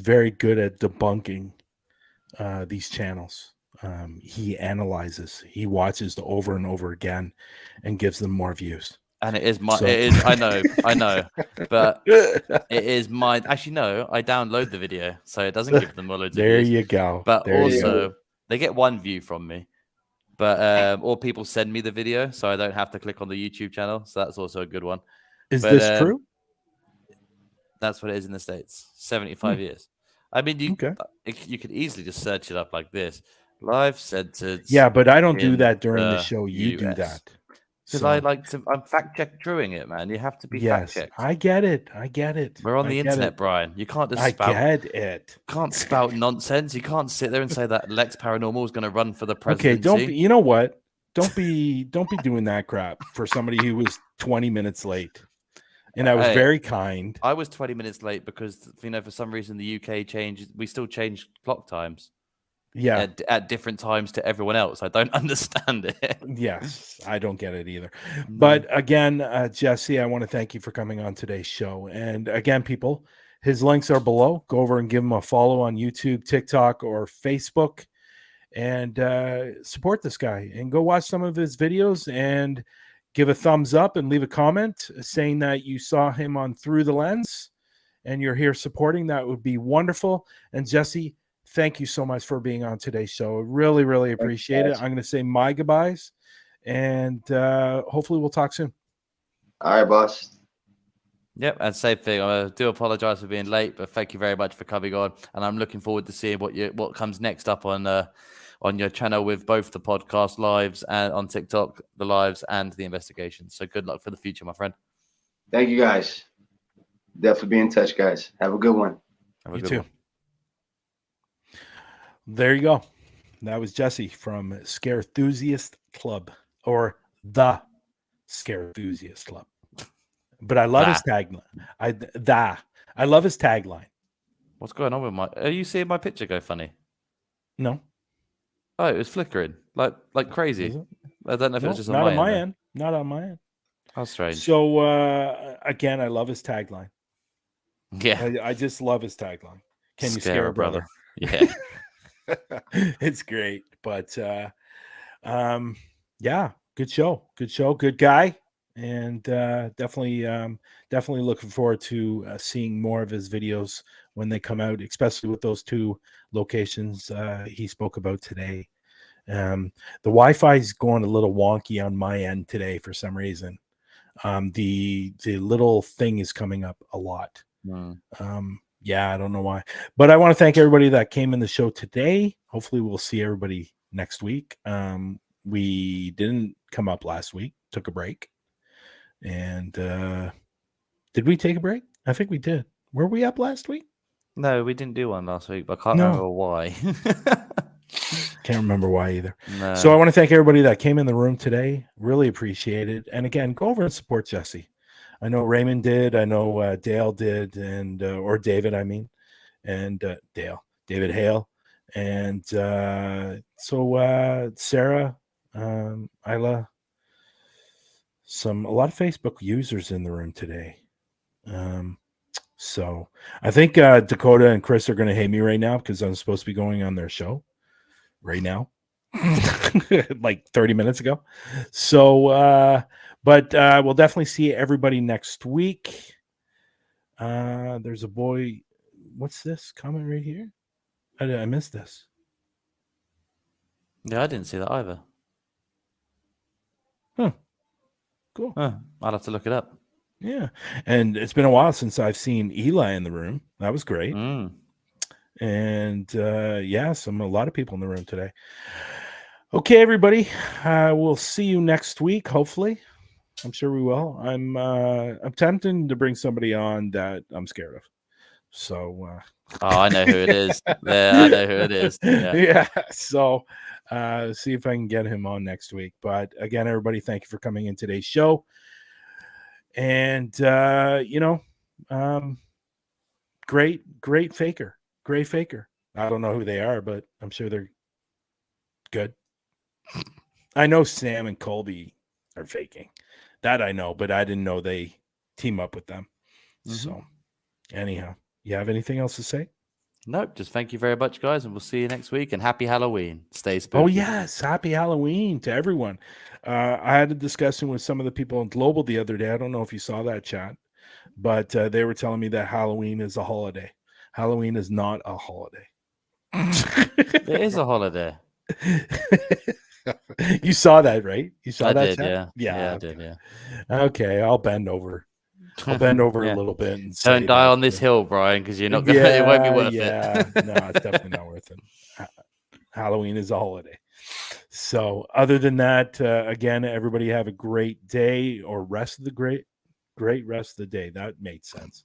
very good at debunking these channels. He analyzes, he watches over and over again and gives them more views. And it is I know, but it is mine. Actually, no, I download the video, so it doesn't give them loads of views. There you go. But also, they get one view from me. But or people send me the video, so I don't have to click on the YouTube channel. So that's also a good one. Is this true? That's what it is in the States. 75 years. I mean, you could easily just search it up like this. Live sentence. Yeah, but I don't do that during the show. You do that. Because I'm fact checking it, man. You have to be fact checked. I get it. We're on the internet, Bryan. You can't just can't spout nonsense. You can't sit there and say that Lex Paranormal is going to run for the presidency. Okay, you know what? Don't be doing that crap for somebody who was 20 minutes late. And I was very kind. I was 20 minutes late because for some reason the UK changed. We still changed clock times. Yeah, at different times to everyone else. I don't understand it. Yes, I don't get it either. But again, Jesse, I want to thank you for coming on today's show. And again, people, his links are below. Go over and give him a follow on YouTube, TikTok, or Facebook, and support this guy. And go watch some of his videos and give a thumbs up and leave a comment saying that you saw him on Through the Lens and you're here supporting. That would be wonderful. And Jesse, thank you so much for being on today's show. Really, really appreciate it. I'm going to say my goodbyes, and hopefully we'll talk soon. All right, boss. Yep, and same thing. I do apologize for being late, but thank you very much for coming on. And I'm looking forward to seeing what comes next up on your channel with both the podcast lives and on TikTok, the lives and the investigations. So good luck for the future, my friend. Thank you, guys. Definitely be in touch, guys. Have a good one. You too. There you go. That was Jesse from Scarethusiast Club, or the Scarethusiast Club. But I love his tagline. I love his tagline. What's going on with my? Are you seeing my picture go funny? No, Oh, it was flickering like is crazy. it? I don't know if it No, was just not on my then. end. Not on my end. How strange. So again, I love his tagline. Yeah. I just love his tagline. Can you scare a brother? Yeah. It's great. But yeah, good show. Good guy. And definitely looking forward to seeing more of his videos when they come out, especially with those 2 locations he spoke about today. The Wi-Fi is going a little wonky on my end today for some reason. The little thing is coming up a lot. Yeah, I don't know why, but I want to thank everybody that came in the show today. Hopefully we'll see everybody next week. We didn't come up last week, took a break. And did we take a break? I think we did. Were we up last week? No, we didn't do one last week, but I can't remember why. Can't remember why either. No. So I want to thank everybody that came in the room today. Really appreciate it. And again, go over and support Jesse. I know Raymond did. I know Dale did, and or David, I mean, and David Hale, and so Sarah, Isla, a lot of Facebook users in the room today. So I think Dakota and Chris are going to hate me right now because I'm supposed to be going on their show right now, like 30 minutes ago. So, but we'll definitely see everybody next week. There's a boy. What's this comment right here? I missed this. Yeah, I didn't see that either. Cool. I'll have to look it up. Yeah. And it's been a while since I've seen Eli in the room. That was great. And yeah, a lot of people in the room today. Okay, everybody. We'll see you next week, hopefully. I'm sure we will. I'm tempting to bring somebody on that I'm scared of. So I know who it is. Yeah, I know who it is. Yeah. So see if I can get him on next week. But again, everybody, thank you for coming in today's show. And great faker. I don't know who they are, but I'm sure they're good. I know Sam and Colby are faking. That I know, but I didn't know they team up with them. So anyhow, you have anything else to say? Nope. Just thank you very much, guys, and we'll see you next week. And happy Halloween. Stay spooky. Oh yes, happy Halloween to everyone. I had a discussion with some of the people in Global the other day. I don't know if you saw that chat, but they were telling me that Halloween is a holiday. Halloween is not a holiday. It is a holiday. You saw that, right? You saw that did, chat? Yeah, I did, yeah. Okay, I'll bend over. A little bit and don't die on this hill, Brian, because you're not gonna. It won't be worth it. No, it's definitely not worth it. Halloween is a holiday. So, other than that, again, everybody have a great day or rest of the great rest of the day. That made sense.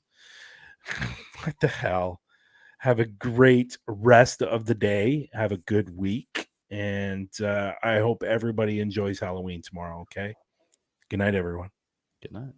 What the hell? Have a great rest of the day. Have a good week. And I hope everybody enjoys Halloween tomorrow. Okay. Good night, everyone. Good night.